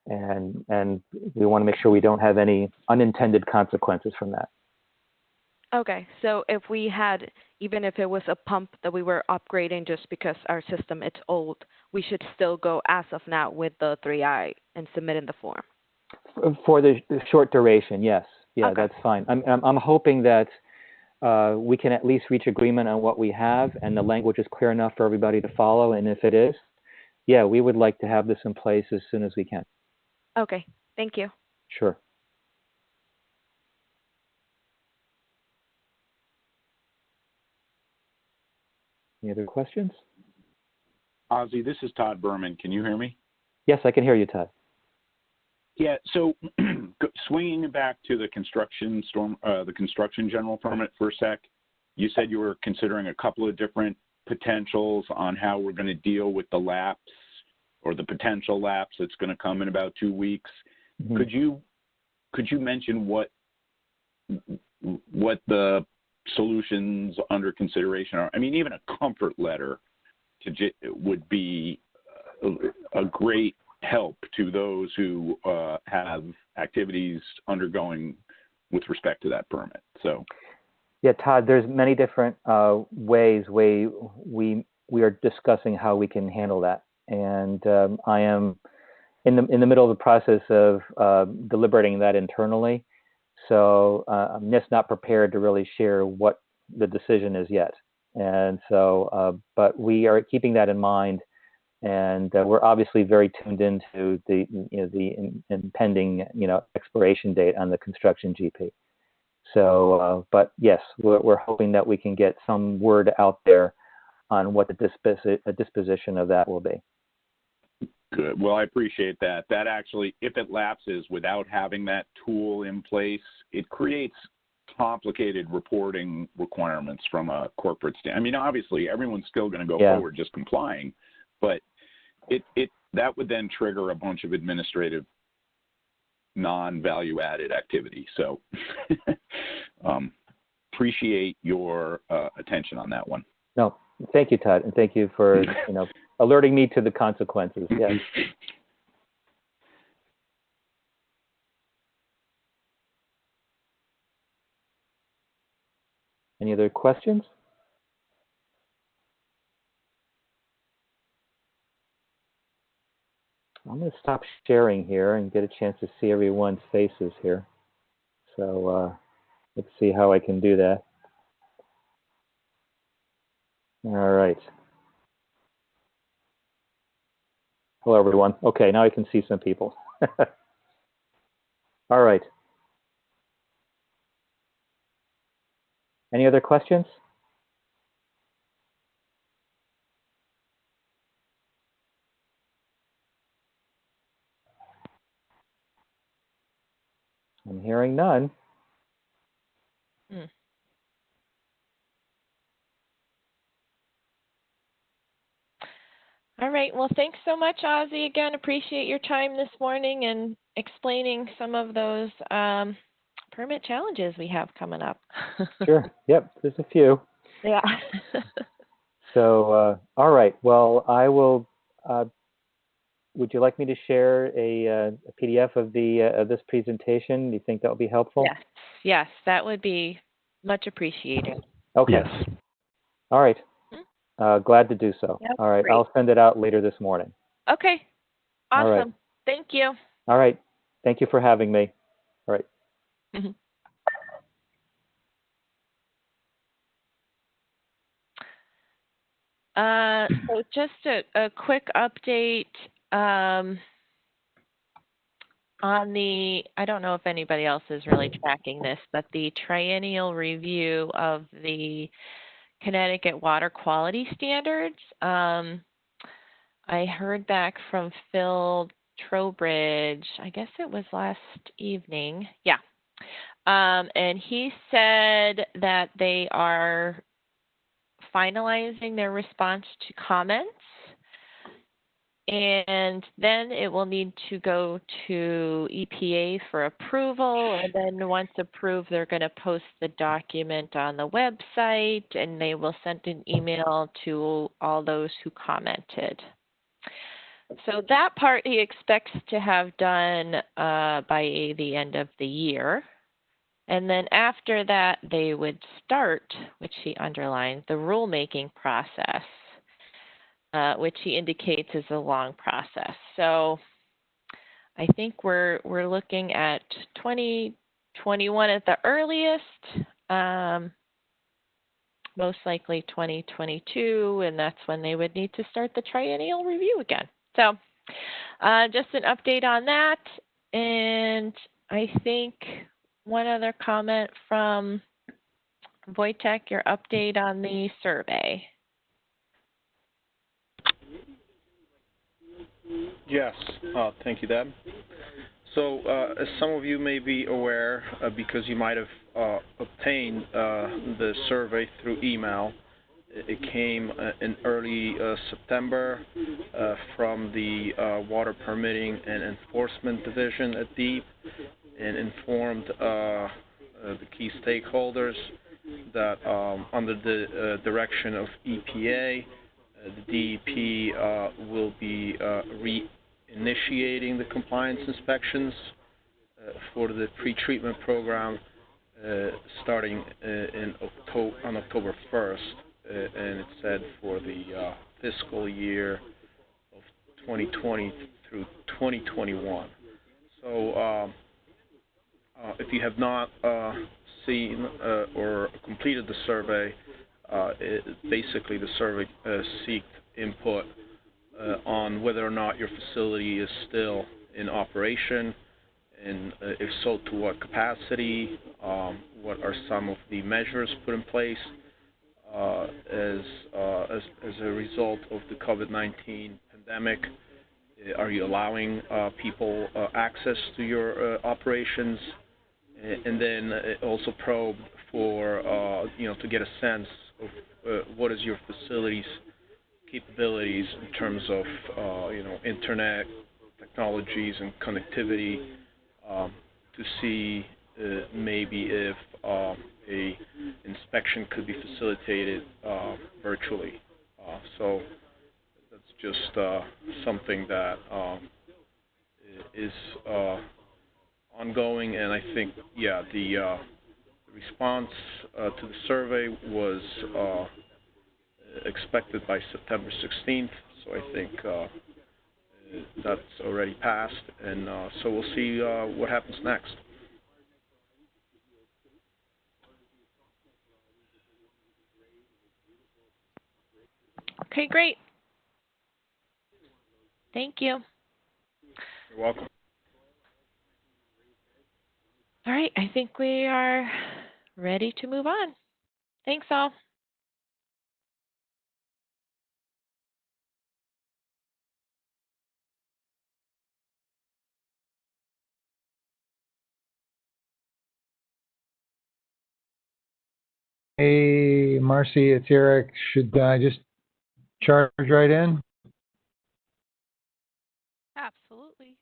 [SPEAKER 3] and we want to make sure we don't have any unintended consequences from that.
[SPEAKER 8] Okay, so if we had, even if it was a pump that we were upgrading just because our system it's old, we should still go as of now with the 3I and submit in the form?
[SPEAKER 3] For the short duration, yes. Yeah,
[SPEAKER 8] Okay.
[SPEAKER 3] That's fine. I'm hoping that we can at least reach agreement on what we have and the language is clear enough for everybody to follow. And if it is, yeah, we would like to have this in place as soon as we can.
[SPEAKER 8] Okay, thank you.
[SPEAKER 3] Sure. Any other questions?
[SPEAKER 9] Ozzy, this is Todd Berman. Can you hear me?
[SPEAKER 3] Yes, I can hear you, Todd.
[SPEAKER 9] Yeah. So, swinging back to the construction general permit for a sec. You said you were considering a couple of different potentials on how we're going to deal with the lapse or the potential lapse that's going to come in about 2 weeks. Mm-hmm. Could you mention what the solutions under consideration are? I mean, even a comfort letter would be a great help to those who have activities undergoing with respect to that permit. So,
[SPEAKER 3] yeah, Todd, there's many different ways we are discussing how we can handle that, and I am in the middle of the process of deliberating that internally. So I'm just not prepared to really share what the decision is yet. And so, but we are keeping that in mind, and we're obviously very tuned into the impending expiration date on the construction GP. So, but yes, we're hoping that we can get some word out there on what the disposition of that will be.
[SPEAKER 9] Good. Well, I appreciate that. That actually, if it lapses without having that tool in place, it creates complicated reporting requirements from a corporate standpoint. I mean, obviously, everyone's still going to go forward just complying, but that would then trigger a bunch of administrative non-value-added activity. So appreciate your attention on that one.
[SPEAKER 3] No, thank you, Todd, and thank you for alerting me to the consequences. Yes. Any other questions? I'm going to stop sharing here and get a chance to see everyone's faces here. So let's see how I can do that. All right. Hello, everyone. Okay, now I can see some people. All right. Any other questions? I'm hearing none.
[SPEAKER 2] All right. Well, thanks so much, Ozzy. Again, appreciate your time this morning and explaining some of those permit challenges we have coming up.
[SPEAKER 3] Sure. Yep. There's a few.
[SPEAKER 2] Yeah.
[SPEAKER 3] So, all right. Well, I will. Would you like me to share a PDF of this presentation? Do you think that would be helpful?
[SPEAKER 2] Yes. Yes, that would be much appreciated.
[SPEAKER 3] Okay.
[SPEAKER 1] Yes.
[SPEAKER 3] All right. Glad to do so.
[SPEAKER 2] Yep,
[SPEAKER 3] all right.
[SPEAKER 2] great.
[SPEAKER 3] I'll send it out later this morning.
[SPEAKER 2] Okay. Awesome.
[SPEAKER 3] All right.
[SPEAKER 2] Thank you.
[SPEAKER 3] All right. Thank you for having me. All right.
[SPEAKER 2] Mm-hmm. So just a quick update on I don't know if anybody else is really tracking this, but the triennial review of the Connecticut water quality standards. I heard back from Phil Trowbridge, I guess it was last evening. Yeah. And he said that they are finalizing their response to comments, and then it will need to go to EPA for approval, and then once approved, they're going to post the document on the website, and they will send an email to all those who commented. So that part he expects to have done by the end of the year. And then after that, they would start, which he underlined, the rulemaking process, which he indicates is a long process. So I think we're looking at 2021 at the earliest. most likely 2022, and that's when they would need to start the triennial review again. So just an update on that. And I think one other comment from Wojtek, your update on the survey.
[SPEAKER 6] Yes, thank you, Deb. So, as some of you may be aware, because you might have obtained the survey through email, it came in early September from the Water Permitting and Enforcement Division at DEEP, and informed the key stakeholders that under the direction of EPA, the DEP will be reinitiating the compliance inspections for the pretreatment program starting on October 1st, and it said for the fiscal year of 2020 through 2021. So if you have not seen or completed the survey, basically the survey seeked input on whether or not your facility is still in operation, and if so, to what capacity, what are some of the measures put in place as a result of the COVID-19 pandemic. Are you allowing people access to your operations? And then also probed for, to get a sense of what is your facility's capabilities in terms of, internet technologies and connectivity, to see maybe if a inspection could be facilitated virtually. So that's just something that is ongoing, and I think, the response to the survey was expected by September 16th, so I think that's already passed, and so we'll see what happens next.
[SPEAKER 2] Okay, great. Thank you.
[SPEAKER 6] You're welcome.
[SPEAKER 2] All right, I think we are ready to move on. Thanks, all.
[SPEAKER 10] Hey, Marcy, it's Eric. Should I just charge right in?
[SPEAKER 11] Absolutely.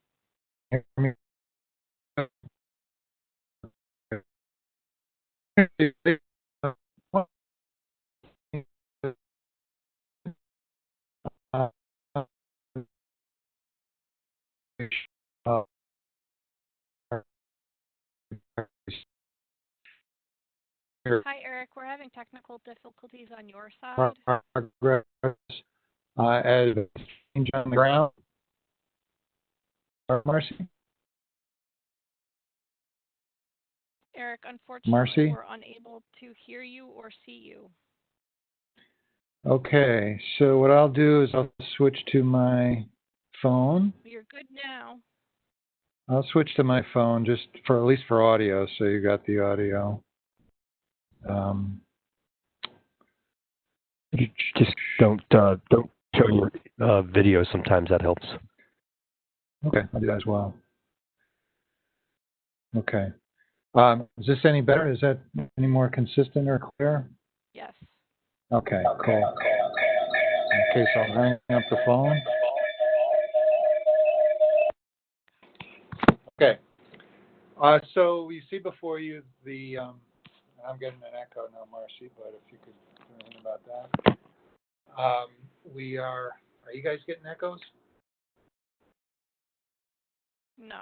[SPEAKER 11] Hi, Eric. We're having technical difficulties on your side.
[SPEAKER 10] Progress as a change on the ground. Marcy?
[SPEAKER 11] Eric, unfortunately,
[SPEAKER 10] Marcy?
[SPEAKER 11] we're unable to hear you or see you.
[SPEAKER 10] Okay, so what I'll do is I'll switch to my phone.
[SPEAKER 11] You're good now.
[SPEAKER 10] I'll switch to my phone just for at least for audio, so you got the audio.
[SPEAKER 12] You just don't show your video. Sometimes that helps.
[SPEAKER 10] Okay, I'll do that as well. Okay. Is this any better? Is that any more consistent or clear?
[SPEAKER 11] Yes.
[SPEAKER 10] Okay, cool. Okay, so I'll hang up the phone. Okay. So you see before you the, I'm getting an echo now, Marcy, but if you could do anything about that. Are you guys getting echoes?
[SPEAKER 11] No.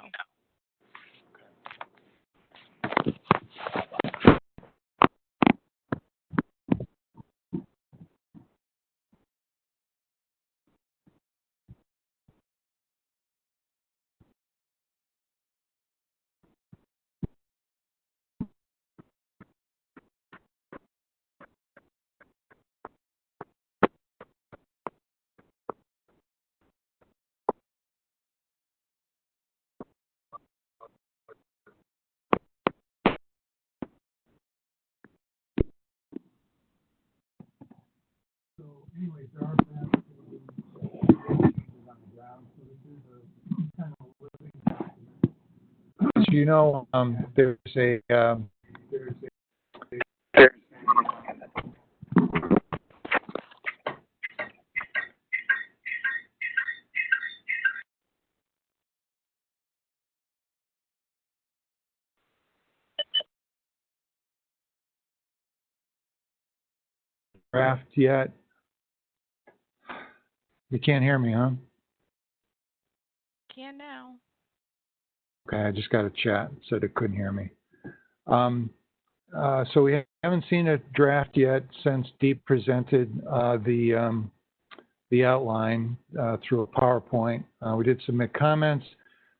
[SPEAKER 10] you know, there's a draft yet. You can't hear me, huh?
[SPEAKER 11] Can now.
[SPEAKER 10] Okay, I just got a chat, said it couldn't hear me. So we haven't seen a draft yet since Deep presented the outline through a PowerPoint. We did submit comments.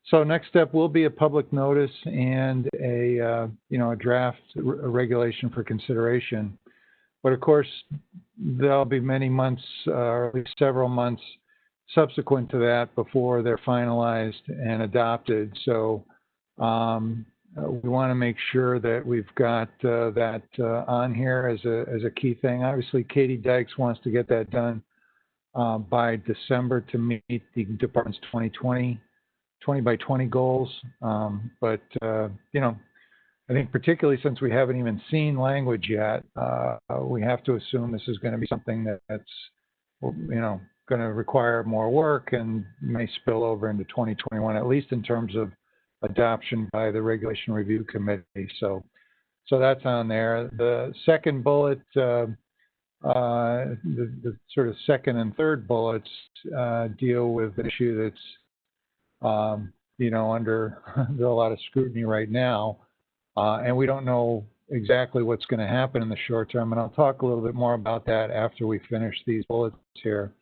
[SPEAKER 10] So next step will be a public notice and a draft regulation for consideration. But of course, there'll be many months, or at least several months subsequent to that before they're finalized and adopted. So we want to make sure that we've got that on here as a key thing. Obviously, Katie Dykes wants to get that done by December to meet the department's 2020 by 20 goals. But I think particularly since we haven't even seen language yet, we have to assume this is going to be something that's going to require more work and may spill over into 2021, at least in terms of adoption by the Regulation Review Committee. So that's on there. The second bullet, the sort of second and third bullets deal with an issue that's under a lot of scrutiny right now, and we don't know exactly what's going to happen in the short term. And I'll talk a little bit more about that after we finish these bullets here.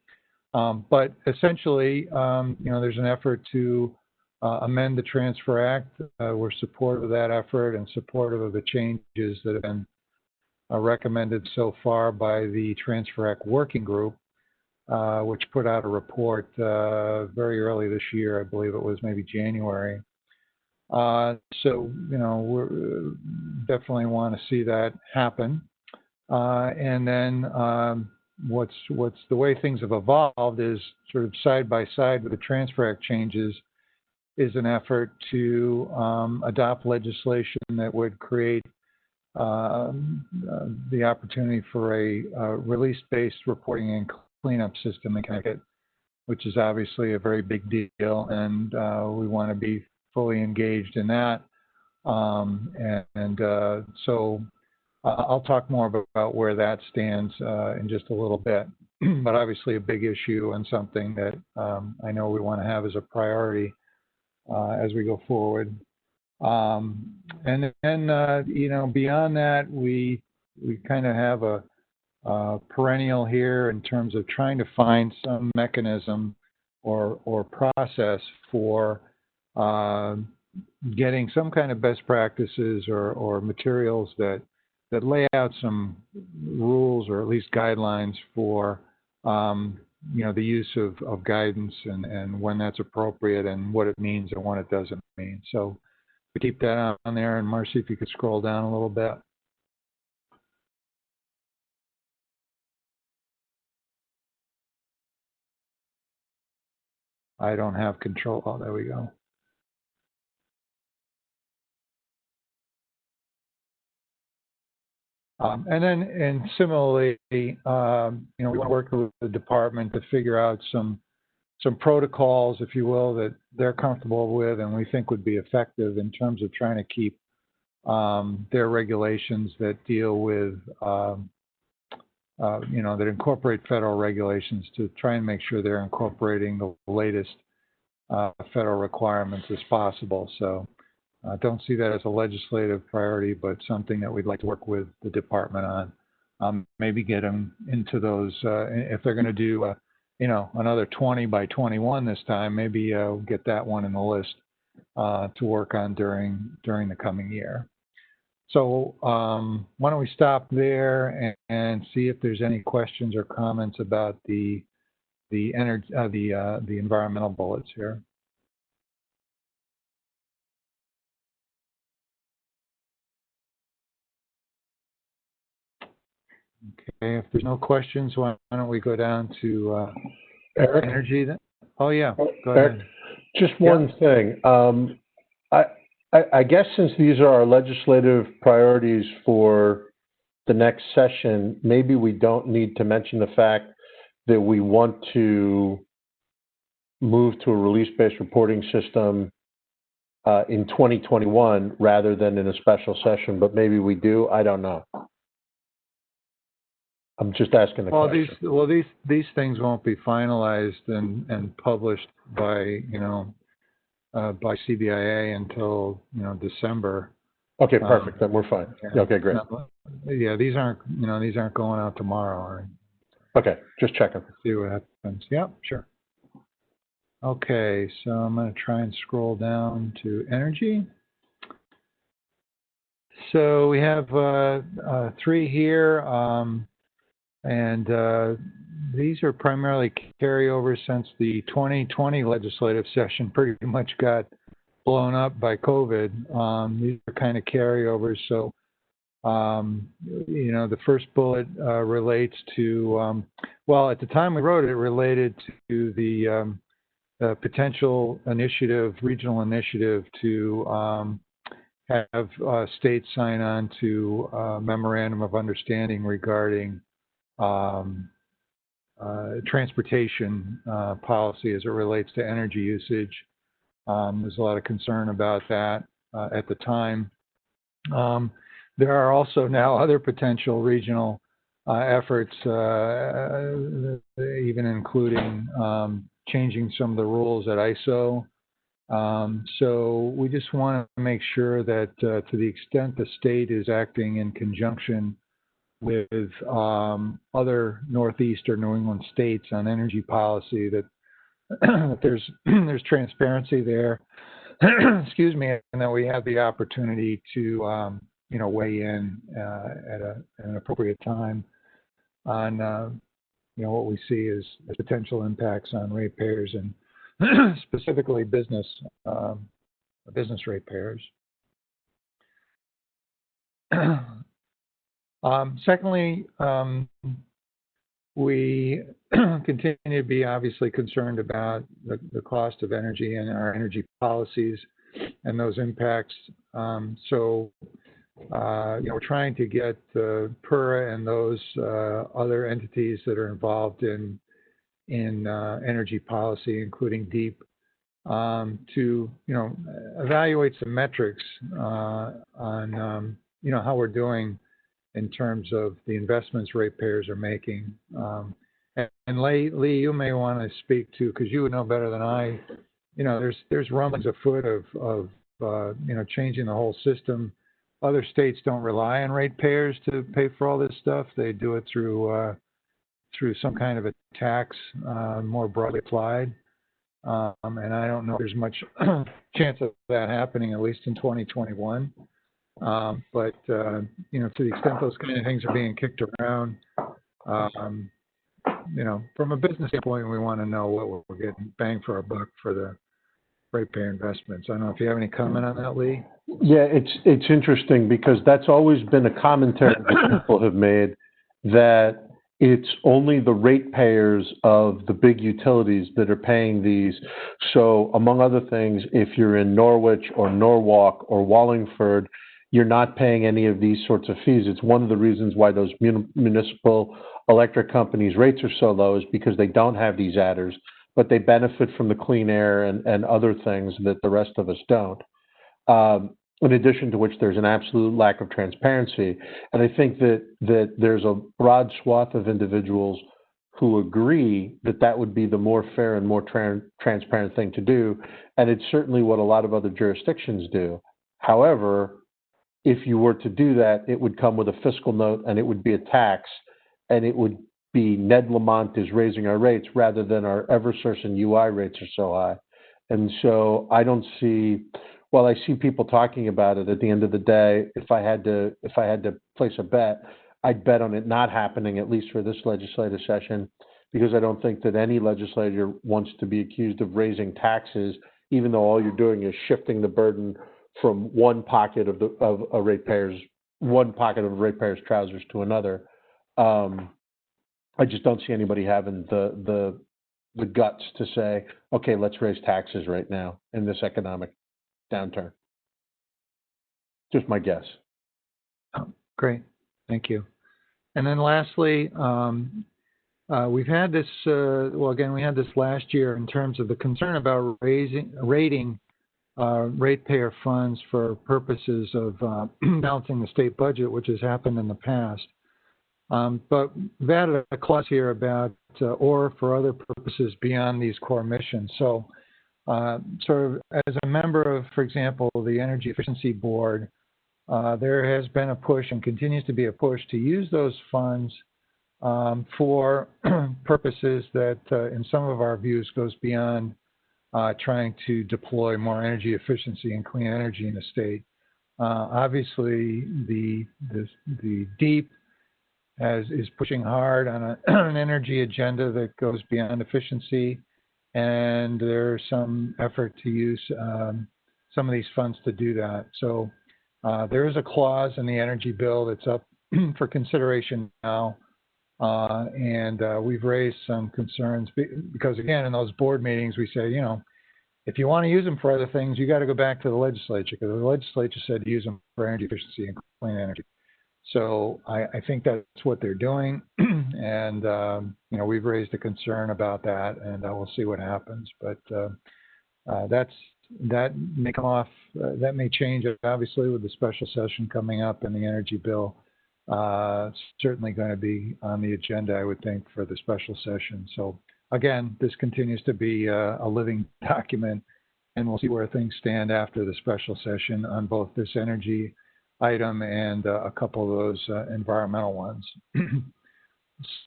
[SPEAKER 10] But essentially, there's an effort to amend the Transfer Act. We're supportive of that effort and supportive of the changes that have been recommended so far by the Transfer Act Working Group, which put out a report very early this year. I believe it was maybe January. So we definitely want to see that happen. And then what's the way things have evolved is sort of side by side with the Transfer Act changes is an effort to adopt legislation that would create the opportunity for a release-based reporting and cleanup system in Connecticut, which is obviously a very big deal, and we want to be fully engaged in that. So I'll talk more about where that stands in just a little bit, but obviously a big issue and something that I know we want to have as a priority as we go forward. And then, beyond that, we kind of have a perennial here in terms of trying to find some mechanism or process for getting some kind of best practices or materials that lay out some rules or at least guidelines for the use of guidance and when that's appropriate and what it means and what it doesn't mean. So we keep that on there. And Marcy, if you could scroll down a little bit. I don't have control. Oh, there we go. And similarly, we want to work with the department to figure out some protocols, if you will, that they're comfortable with and we think would be effective in terms of trying to keep their regulations that deal with, that incorporate federal regulations to try and make sure they're incorporating the latest federal requirements as possible. So don't see that as a legislative priority, but something that we'd like to work with the department on. Maybe get them into those, if they're going to do, another 20 by 21 this time, maybe get that one in the list to work on during the coming year. So why don't we stop there and see if there's any questions or comments about the environmental bullets here. Okay, if there's no questions, why don't we go down to
[SPEAKER 13] Eric?
[SPEAKER 10] energy then? Oh, yeah, go
[SPEAKER 13] Eric,
[SPEAKER 10] ahead.
[SPEAKER 13] just one thing.
[SPEAKER 1] I guess since these are our legislative priorities for the next session, maybe we don't need to mention the fact that we want to move to a release-based reporting system in 2021 rather than in a special session, but maybe we do. I don't know. I'm just asking the question.
[SPEAKER 10] These things won't be finalized and published by by CBIA until December.
[SPEAKER 1] Okay, perfect. Then we're fine.
[SPEAKER 10] Yeah.
[SPEAKER 1] Okay, great.
[SPEAKER 10] Yeah, these aren't going out tomorrow. Or,
[SPEAKER 1] okay, just checking.
[SPEAKER 10] See what happens. Yep, sure. Okay, so I'm going to try and scroll down to energy. So we have 3 here, and these are primarily carryovers since the 2020 legislative session pretty much got blown up by COVID. These are kind of carryovers. So, the first bullet relates to, well, at the time we wrote it, it related to the potential initiative, regional initiative to have states sign on to a memorandum of understanding regarding transportation policy as it relates to energy usage. There's a lot of concern about that at the time. There are also now other potential regional efforts, even including changing some of the rules at ISO. So we just want to make sure that to the extent the state is acting in conjunction with other Northeast or New England states on energy policy, that there's transparency there, excuse me, and that we have the opportunity to weigh in at an appropriate time on what we see as potential impacts on ratepayers and specifically business ratepayers. Secondly, we continue to be obviously concerned about the cost of energy and our energy policies and those impacts. So we're trying to get PURA and those other entities that are involved in energy policy, including DEEP, to evaluate some metrics on how we're doing in terms of the investments ratepayers are making. And Lee, you may want to speak to, because you would know better than I. There's rumblings afoot of changing the whole system. Other states don't rely on ratepayers to pay for all this stuff. They do it through some kind of a tax, more broadly applied. And I don't know if there's much chance of that happening, at least in 2021. But to the extent those kind of things are being kicked around, from a business standpoint, we want to know what we're getting bang for our buck for the ratepayer investments. I don't know if you have any comment on that, Lee.
[SPEAKER 1] Yeah, it's interesting because that's always been a commentary that people have made, that it's only the ratepayers of the big utilities that are paying these. So among other things, if you're in Norwich or Norwalk or Wallingford, you're not paying any of these sorts of fees. It's one of the reasons why those municipal electric companies' rates are so low, is because they don't have these adders, but they benefit from the clean air and other things that the rest of us don't. In addition to which, there's an absolute lack of transparency. And I think that there's a broad swath of individuals who agree that that would be the more fair and more transparent thing to do. And it's certainly what a lot of other jurisdictions do. However, if you were to do that, it would come with a fiscal note and it would be a tax, and it would be Ned Lamont is raising our rates rather than our Eversource and UI rates are so high. And so I don't see, well, I see people talking about it. At the end of the day, if I had to place a bet, I'd bet on it not happening, at least for this legislative session, because I don't think that any legislator wants to be accused of raising taxes, even though all you're doing is shifting the burden from one pocket of a ratepayer's trousers to another. I just don't see anybody having the guts to say, okay, let's raise taxes right now in this economic downturn.
[SPEAKER 13] Just my guess.
[SPEAKER 10] Oh, great, thank you. And then lastly, we've had this, well, again, we had this last year in terms of the concern about rating ratepayer funds for purposes of balancing the state budget, which has happened in the past. But we've added a clause here about or for other purposes beyond these core missions. So sort of as a member of, for example, the Energy Efficiency Board, there has been a push and continues to be a push to use those funds for purposes that in some of our views goes beyond trying to deploy more energy efficiency and clean energy in the state. Obviously, the DEEP is pushing hard on an energy agenda that goes beyond efficiency, and there's some effort to use some of these funds to do that. So there is a clause in the energy bill that's up for consideration now, and we've raised some concerns because, again, in those board meetings, we say, you know, if you want to use them for other things, you got to go back to the legislature, because the legislature said to use them for energy efficiency and clean energy. So I think that's what they're doing, and you know, we've raised a concern about that, and we'll see what happens. But that may come off. That may change, obviously, with the special session coming up and the energy bill. It's certainly going to be on the agenda, I would think, for the special session. So again, this continues to be a living document, and we'll see where things stand after the special session on both this energy item and a couple of those environmental ones.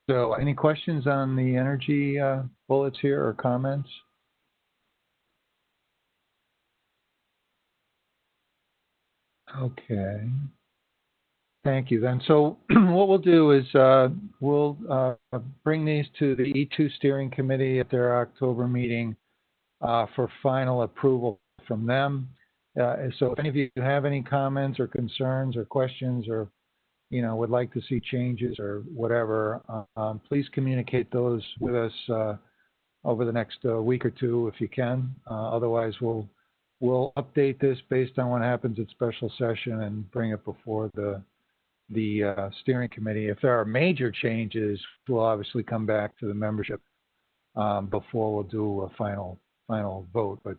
[SPEAKER 10] So any questions on the energy bullets here or comments? Okay. Thank you then. So what we'll do is we'll bring these to the E2 steering committee at their October meeting for final approval from them. So if any of you have any comments or concerns or questions, or you know, would like to see changes or whatever, please communicate those with us over the next week or two if you can. Otherwise, we'll update this based on what happens at special session and bring it before the steering committee. If there are major changes, we'll obviously come back to the membership before we'll do a final vote. But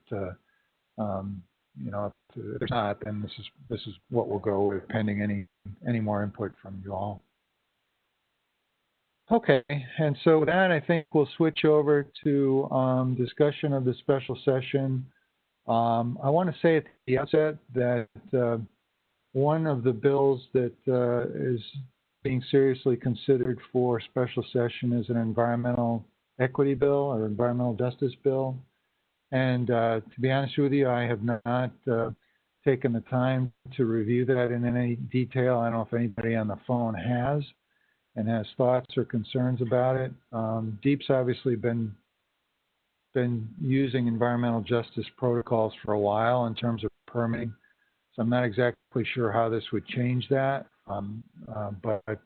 [SPEAKER 10] you know, if there's not, then this is what we'll go with, pending any more input from you all. Okay, and so with that, I think we'll switch over to discussion of the special session. I want to say at the outset that one of the bills that is being seriously considered for special session is an environmental equity bill or environmental justice bill. And to be honest with you, I have not taken the time to review that in any detail. I don't know if anybody on the phone has thoughts or concerns about it. DEEP's obviously been using environmental justice protocols for a while in terms of permitting. So I'm not exactly sure how this would change that. But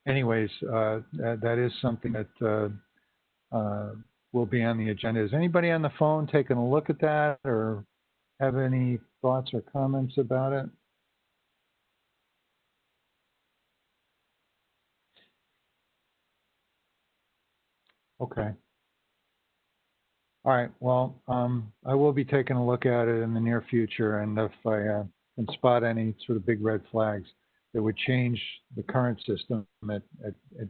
[SPEAKER 10] anyways, that is something that will be on the agenda. Is anybody on the phone taking a look at that or have any thoughts or comments about it? Okay. All right. Well, I will be taking a look at it in the near future, and if I can spot any sort of big red flags that would change the current system at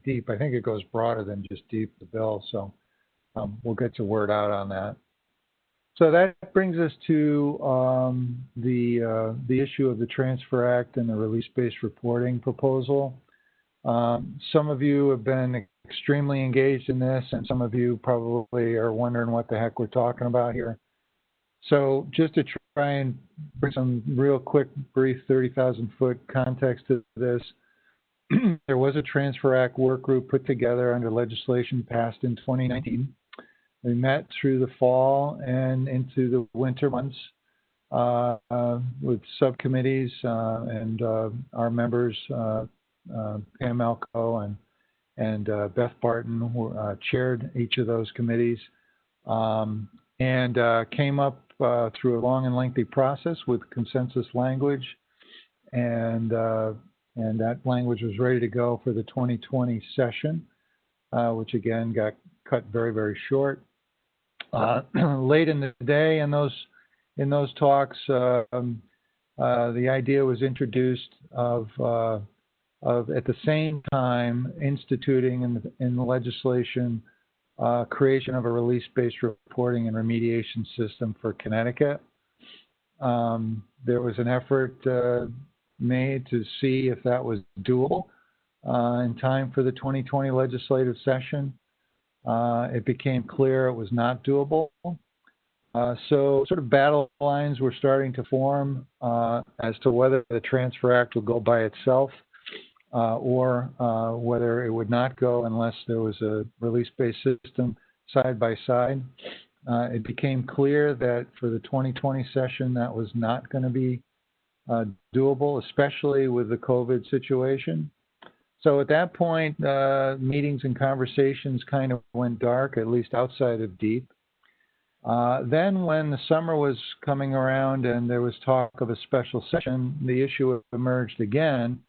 [SPEAKER 10] DEEP, I think it goes broader than just DEEP, the bill. So we'll get the word out on that. So that brings us to the issue of the Transfer Act and the release-based reporting proposal. Some of you have been extremely engaged in this, and some of you probably are wondering what the heck we're talking about here. So just to try and bring some real quick, brief 30,000-foot context to this, there was a Transfer Act work group put together under legislation passed in 2019. We met through the fall and into the winter months with subcommittees and our members, Pam Malco and Beth Barton, who chaired each of those committees, and came up through a long and lengthy process with consensus language, and that language was ready to go for the 2020 session, which again got cut very, very short. Late in the day in those talks, the idea was introduced of at the same time instituting in the legislation creation of a release-based reporting and remediation system for Connecticut. There was an effort made to see if that was doable in time for the 2020 legislative session. It became clear it was not doable. So sort of battle lines were starting to form as to whether the Transfer Act would go by itself or whether it would not go unless there was a release-based system side by side. It became clear that for the 2020 session that was not going to be doable, especially with the COVID situation. So at that point, meetings and conversations kind of went dark, at least outside of DEEP. Then when the summer was coming around and there was talk of a special session, the issue emerged again.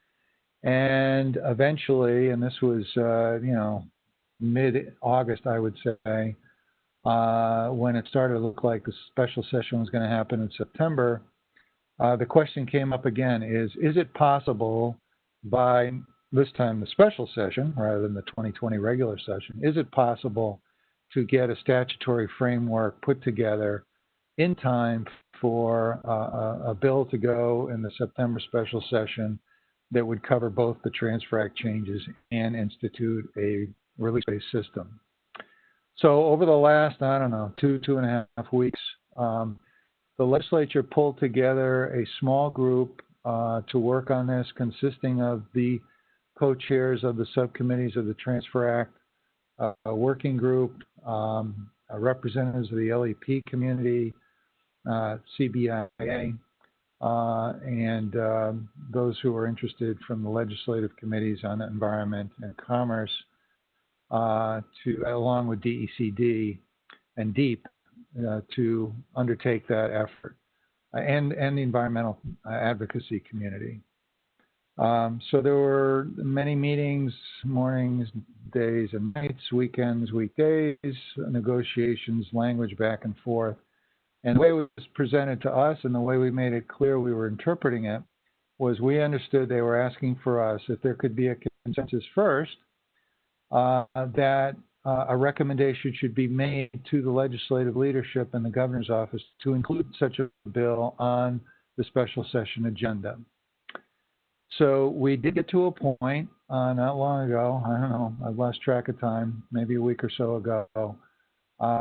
[SPEAKER 10] And eventually, and this was, mid-August, I would say, when it started to look like the special session was going to happen in September, the question came up again, is it possible by this time the special session, rather than the 2020 regular session, is it possible to get a statutory framework put together in time for a bill to go in the September special session that would cover both the Transfer Act changes and institute a release-based system? So over the last, two and a half weeks, the legislature pulled together a small group to work on this, consisting of the co-chairs of the subcommittees of the Transfer Act working group, representatives of the LEP community, CBIA, and those who are interested from the legislative committees on environment and commerce, along with DECD and DEEP, to undertake that effort, and the environmental advocacy community. So there were many meetings, mornings, days and nights, weekends, weekdays, negotiations, language back and forth. And the way it was presented to us and the way we made it clear we were interpreting it was we understood they were asking for us if there could be a consensus first, that a recommendation should be made to the legislative leadership and the governor's office to include such a bill on the special session agenda. So we did get to a point not long ago, I don't know, I've lost track of time, maybe a week or so ago,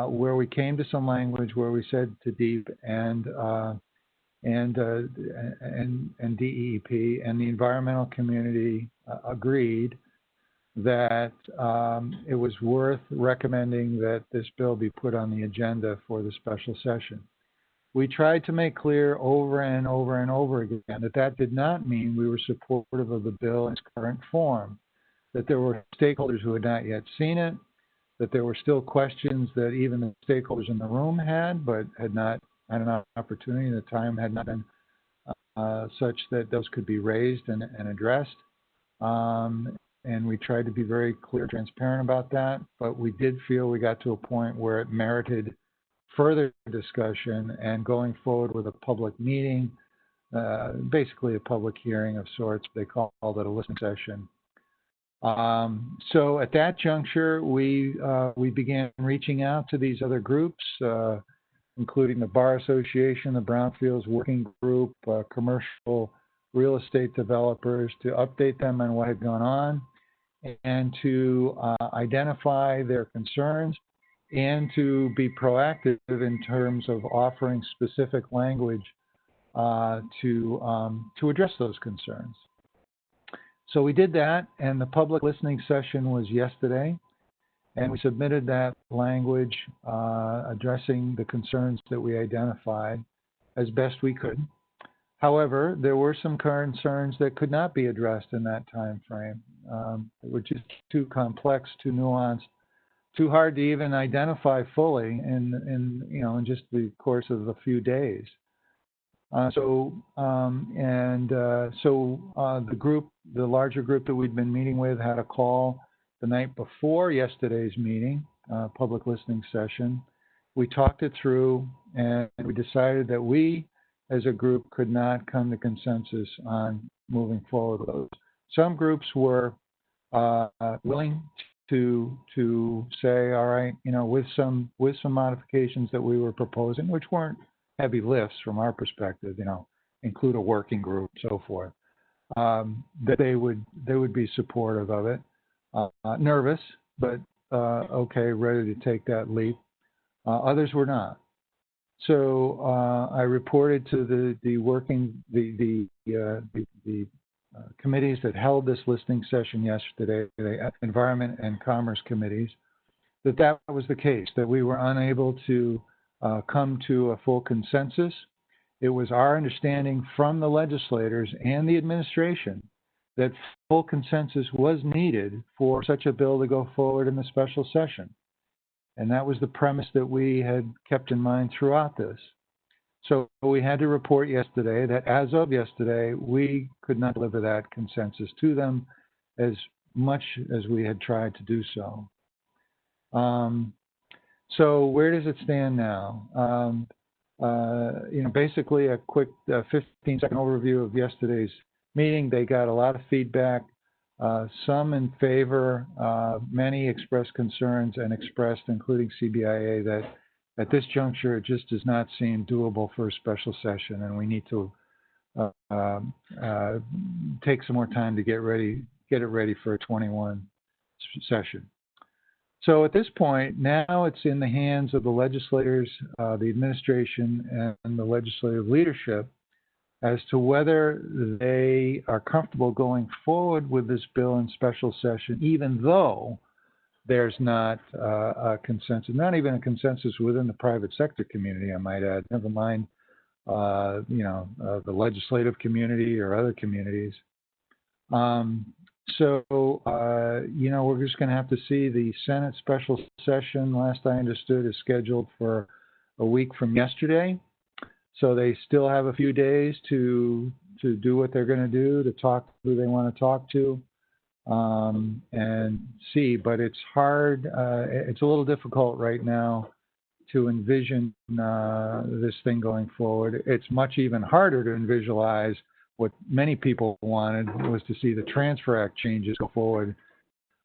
[SPEAKER 10] where we came to some language where we said to DEEP and DEEP and the environmental community agreed that it was worth recommending that this bill be put on the agenda for the special session. We tried to make clear over and over and over again that that did not mean we were supportive of the bill in its current form, that there were stakeholders who had not yet seen it, that there were still questions that even the stakeholders in the room had, but had not had an opportunity, the time had not been such that those could be raised and addressed. And we tried to be very clear, transparent about that, but we did feel we got to a point where it merited further discussion and going forward with a public meeting, basically a public hearing of sorts. They called it a listening session. So at that juncture, we began reaching out to these other groups, including the Bar Association, the Brownfields Working Group, commercial real estate developers, to update them on what had gone on and to identify their concerns and to be proactive in terms of offering specific language to address those concerns. So we did that, and the public listening session was yesterday, and we submitted that language addressing the concerns that we identified as best we could. However, there were some concerns that could not be addressed in that time frame, which is too complex, too nuanced too hard to even identify fully in just the course of a few days. So the larger group that we'd been meeting with had a call the night before yesterday's meeting, public listening session. We talked it through, and we decided that we, as a group, could not come to consensus on moving forward with those. Some groups were willing to say, all right, with some modifications that we were proposing, which weren't heavy lifts from our perspective, include a working group, so forth, that they would be supportive of it. Nervous, but okay, ready to take that leap. Others were not. So I reported to the committees that held this listening session yesterday, the Environment and Commerce committees, that was the case, that we were unable to come to a full consensus. It was our understanding from the legislators and the administration that full consensus was needed for such a bill to go forward in the special session. And that was the premise that we had kept in mind throughout this. So we had to report yesterday that as of yesterday, we could not deliver that consensus to them as much as we had tried to do so. So where does it stand now? Basically a quick 15-second overview of yesterday's meeting. They got a lot of feedback, some in favor, many expressed concerns and expressed, including CBIA, that at this juncture it just does not seem doable for a special session, and we need to take some more time to get it ready for a 21 session. So at this point, now it's in the hands of the legislators, the administration, and the legislative leadership as to whether they are comfortable going forward with this bill in special session, even though there's not a consensus, not even a consensus within the private sector community, I might add, never mind, the legislative community or other communities. We're just going to have to see. The Senate special session, last I understood, is scheduled for a week from yesterday. So they still have a few days to do what they're going to do, to talk to who they want to talk to, and see. But it's hard. It's a little difficult right now to envision this thing going forward. It's much even harder to visualize what many people wanted was to see the Transfer Act changes go forward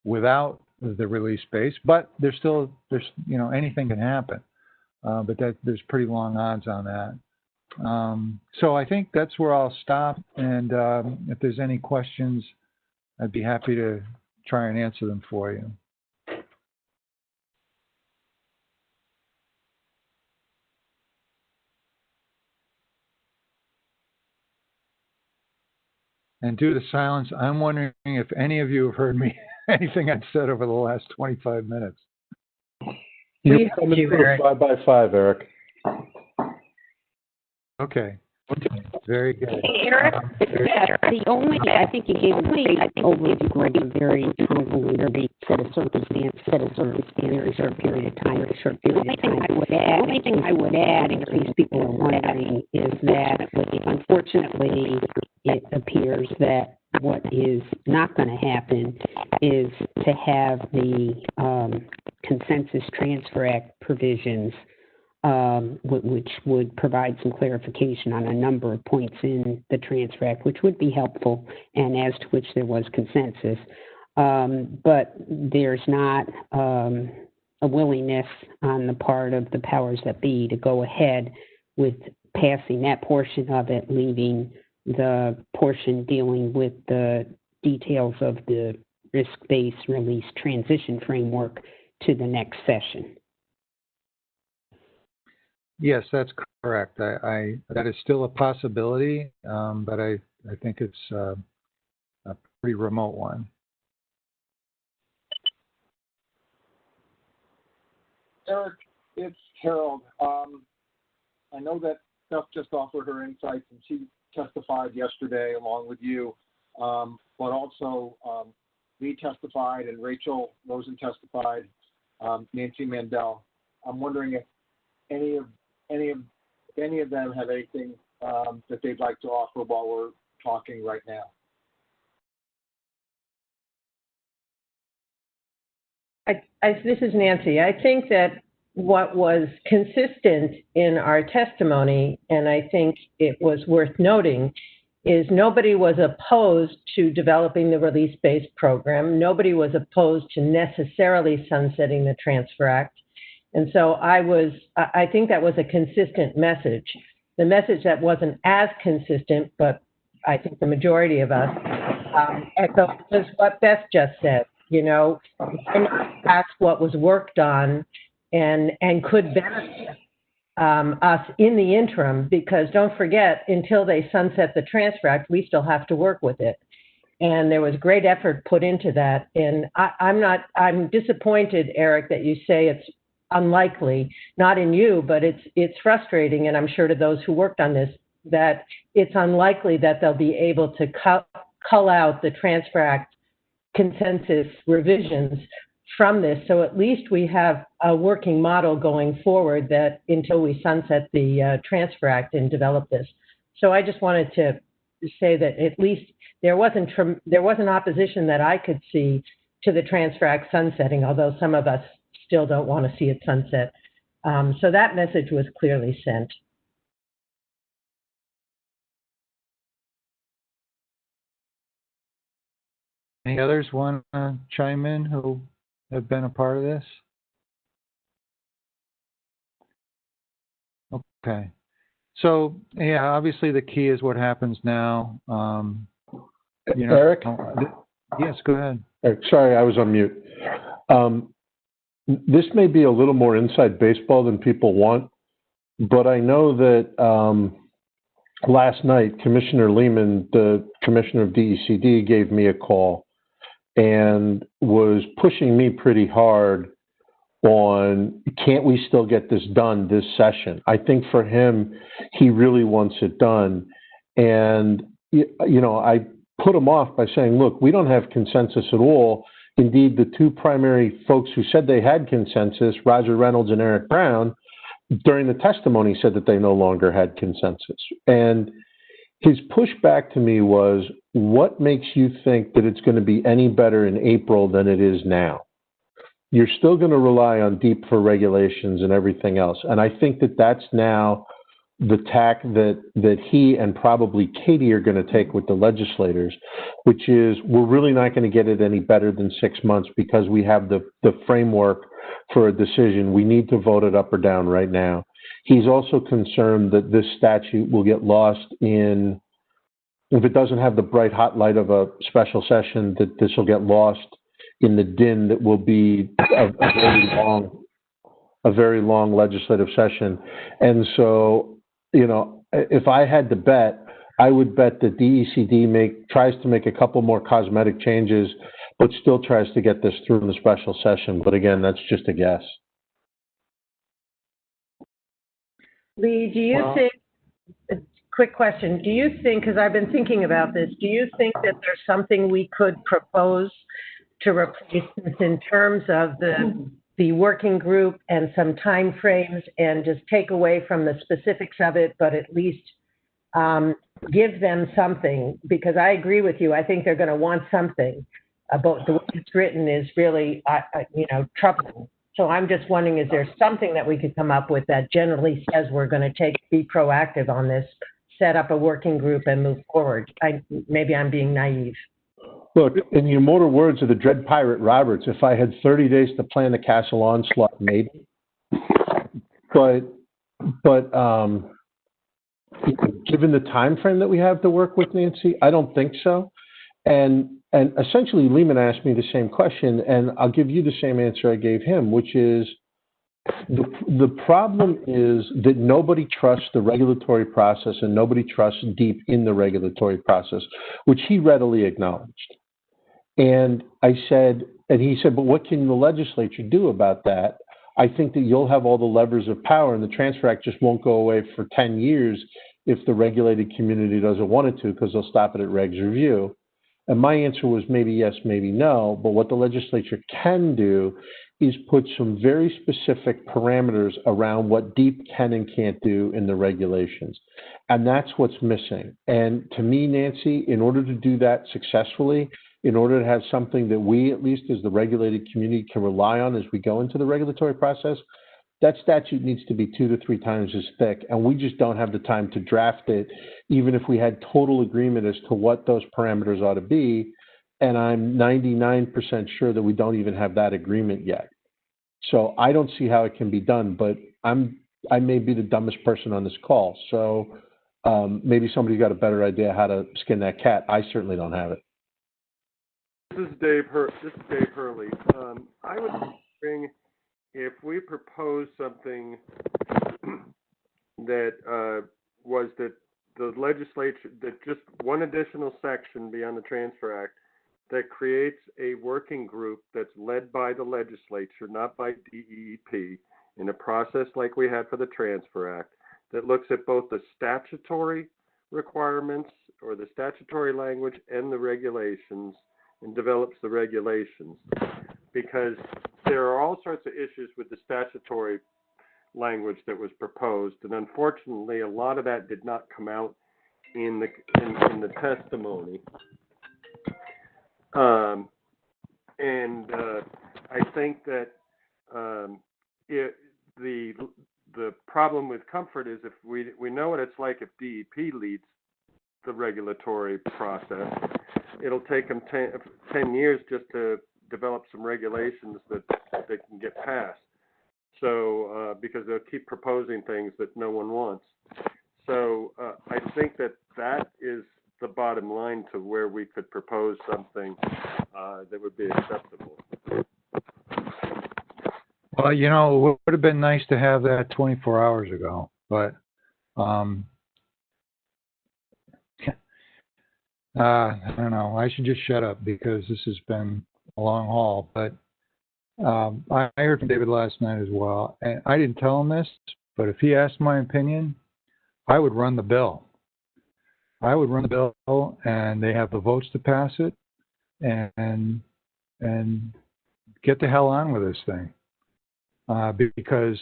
[SPEAKER 10] without the release base. But there's anything can happen. But there's pretty long odds on that. So I think that's where I'll stop. And if there's any questions, I'd be happy to try and answer them for you. And due to silence, I'm wondering if any of you have heard me, anything I've said over the last 25 minutes.
[SPEAKER 12] You're coming through 5 by 5, Eric.
[SPEAKER 10] Okay. Very good.
[SPEAKER 13] Eric, I think you gave a overly very convoluted set of circumstances, very short period of time, The only thing I would add, in case people are wondering, is that unfortunately it appears that what is not going to happen is to have the Consensus Transfer Act provisions, which would provide some clarification on a number of points in the Transfer Act, which would be helpful, and as to which there was consensus. But there's not a willingness on the part of the powers that be to go ahead with passing that portion of it, leaving the portion dealing with the details of the risk-based release transition framework to the next session.
[SPEAKER 10] Yes, that's correct. That is still a possibility, but I think it's a pretty remote one.
[SPEAKER 5] Eric, it's Harold. I know that Beth just offered her insights, and she testified yesterday along with you, but also Lee testified and Rachel Rosen testified. Nancy Mandel. I'm wondering if any of them have anything that they'd like to offer while we're talking right now.
[SPEAKER 14] This is Nancy. I think that what was consistent in our testimony, and I think it was worth noting, is nobody was opposed to developing the release-based program. Nobody was opposed to necessarily sunsetting the Transfer Act. And so I think that was a consistent message. The message that wasn't as consistent, but I think the majority of us echo, was what Beth just said. You know, that's what was worked on and could benefit us in the interim, because don't forget, until they sunset the Transfer Act, we still have to work with it. And there was great effort put into that. And I'm disappointed, Eric, that you say it's unlikely, not in you, but it's frustrating, and I'm sure to those who worked on this, that it's unlikely that they'll be able to cull out the Transfer Act consensus revisions from this. So at least we have a working model going forward that until we sunset the Transfer Act and develop this. So I just wanted to say that at least there wasn't opposition that I could see to the Transfer Act sunsetting, although some of us still don't want to see it sunset. So that message was clearly sent.
[SPEAKER 10] Any others want to chime in who have been a part of this? Okay. So, yeah, obviously the key is what happens now. You know,
[SPEAKER 15] Eric?
[SPEAKER 10] Yes, go ahead.
[SPEAKER 15] Eric, sorry, I was on mute. This may be a little more inside baseball than people want, but I know that last night, Commissioner Lehman, the commissioner of DECD, gave me a call and was pushing me pretty hard on, can't we still get this done this session? I think for him, he really wants it done. And, you know, I put him off by saying, look, we don't have consensus at all. Indeed, the two primary folks who said they had consensus, Roger Reynolds and Eric Brown, during the testimony said that they no longer had consensus. And his pushback to me was, what makes you think that it's going to be any better in April than it is now? You're still going to rely on DEEP for regulations and everything else. And I think that that's now the tack that he and probably Katie are going to take with the legislators, which is we're really not going to get it any better than 6 months because we have the framework for a decision. We need to vote it up or down right now. He's also concerned that this statute will get lost in, if it doesn't have the bright hot light of a special session, that this will get lost in the din that will be a very long legislative session. And so, you know, if I had to bet, I would bet that DECD tries to make a couple more cosmetic changes, but still tries to get this through in the special session. But again, that's just a guess.
[SPEAKER 14] Lee, do you think, quick question, do you think, because I've been thinking about this, do you think that there's something we could propose to replace this in terms of the working group and some time frames, and just take away from the specifics of it, but at least give them something? Because I agree with you. I think they're going to want something. But the way it's written is really, you know, troubling. So I'm just wondering, is there something that we could come up with that generally says we're going to be proactive on this, set up a working group and move forward? Maybe I'm being naive.
[SPEAKER 15] Look, in the immortal words of the dread pirate Roberts, if I had 30 days to plan the castle onslaught, maybe. But given the time frame that we have to work with, Nancy, I don't think so. And essentially, Lehman asked me the same question, and I'll give you the same answer I gave him, which is the problem is that nobody trusts the regulatory process and nobody trusts DEEP in the regulatory process, which he readily acknowledged. And I said, and he said, but what can the legislature do about that? I think that you'll have all the levers of power, and the Transfer Act just won't go away for 10 years if the regulated community doesn't want it to, because they'll stop it at regs review. And my answer was maybe yes, maybe no. But what the legislature can do is put some very specific parameters around what DEEP can and can't do in the regulations. And that's what's missing. And to me, Nancy, in order to do that successfully, in order to have something that we, at least as the regulated community, can rely on as we go into the regulatory process, that statute needs to be 2 to 3 times as thick. And we just don't have the time to draft it, even if we had total agreement as to what those parameters ought to be. And I'm 99% sure that we don't even have that agreement yet. So I don't see how it can be done, but I may be the dumbest person on this call. So maybe somebody got a better idea how to skin that cat. I certainly don't have it.
[SPEAKER 16] This is Dave Hurley. I was wondering if we propose something that was that the legislature, that just one additional section beyond the Transfer Act that creates a working group that's led by the legislature, not by DEEP, in a process like we had for the Transfer Act, that looks at both the statutory requirements or the statutory language and the regulations and develops the regulations. Because there are all sorts of issues with the statutory language that was proposed, and unfortunately a lot of that did not come out in the testimony. I think that the problem with comfort is if we know what it's like if DEP leads the regulatory process, it'll take them 10 years just to develop some regulations that they can get passed. So because they'll keep proposing things that no one wants. So I think that is the bottom line to where we could propose something that would be acceptable.
[SPEAKER 10] Well, you know, it would have been nice to have that 24 hours ago, but I don't know. I should just shut up because this has been a long haul. But I heard from David last night as well, and I didn't tell him this, but if he asked my opinion, I would run the bill. I would run the bill, and they have the votes to pass it, and get the hell on with this thing. Because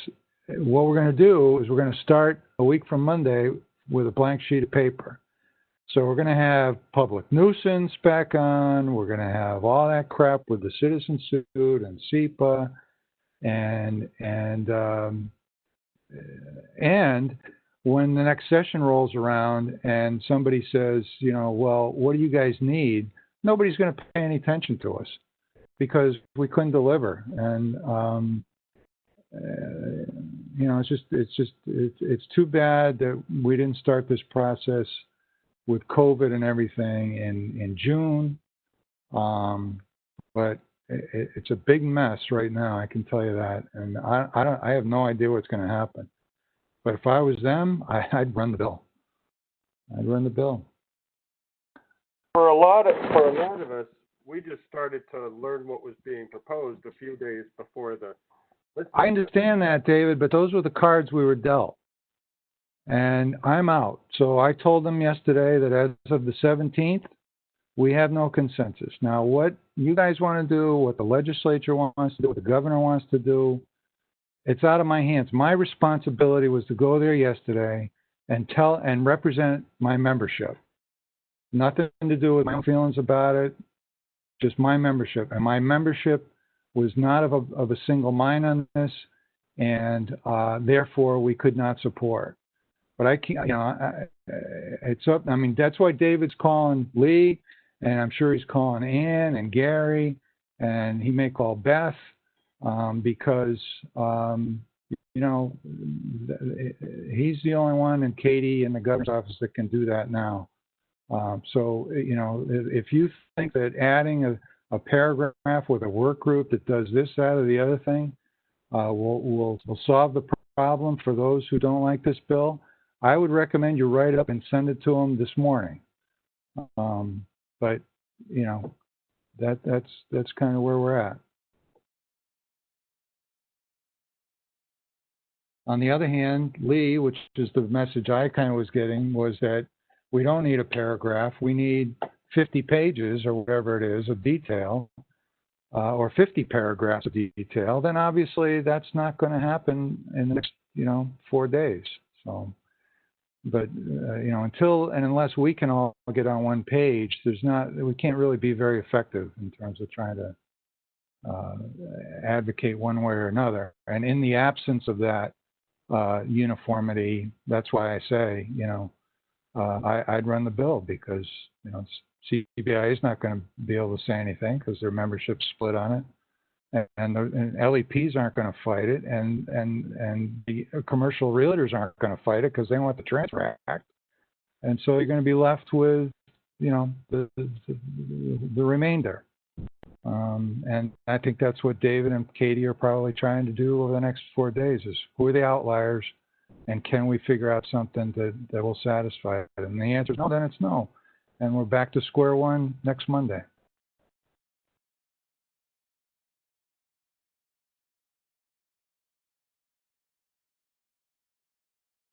[SPEAKER 10] what we're going to do is we're going to start a week from Monday with a blank sheet of paper. So we're going to have public nuisance back on. We're going to have all that crap with the citizen suit and SEPA, and when the next session rolls around and somebody says, you know, well, what do you guys need? Nobody's going to pay any attention to us because we couldn't deliver. And you know, it's too bad that we didn't start this process with COVID and everything in June. But it's a big mess right now, I can tell you that. And I have no idea what's going to happen. But if I was them, I'd run the bill. I'd run the bill.
[SPEAKER 16] For a lot of us, we just started to learn what was being proposed a few days before the.
[SPEAKER 10] I understand that, David, but those were the cards we were dealt. And I'm out. So I told them yesterday that as of the 17th, we have no consensus. Now, what you guys want to do, what the legislature wants to do, what the governor wants to do, it's out of my hands. My responsibility was to go there yesterday and tell and represent my membership. Nothing to do with my own feelings about it, just my membership. And my membership was not of a single mind on this, and therefore we could not support. But I can't, you know, it's up. I mean, that's why David's calling Lee, and I'm sure he's calling Ann and Gary, and he may call Beth, because, you know, he's the only one, and Katie in the governor's office that can do that now. So, you know, if you think that adding a paragraph with a work group that does this, that, or the other thing will solve the problem for those who don't like this bill, I would recommend you write it up and send it to them this morning. But, you know, that's kind of where we're at. On the other hand, Lee, which is the message I kind of was getting, was that we don't need a paragraph. We need 50 pages or whatever it is of detail. or 50 paragraphs of detail, then obviously that's not going to happen in the next, 4 days. So, but, until and unless we can all get on one page, we can't really be very effective in terms of trying to advocate one way or another. And in the absence of that uniformity, that's why I say, I'd run the bill because, CBI is not going to be able to say anything because their membership's split on it. And LEPs aren't going to fight it, and the commercial realtors aren't going to fight it because they want the Transfer Act. And so you're going to be left with, the remainder. And I think that's what David and Katie are probably trying to do over the next 4 days is who are the outliers and can we figure out something that will satisfy it? And the answer is no, then it's no. And we're back to square one next Monday.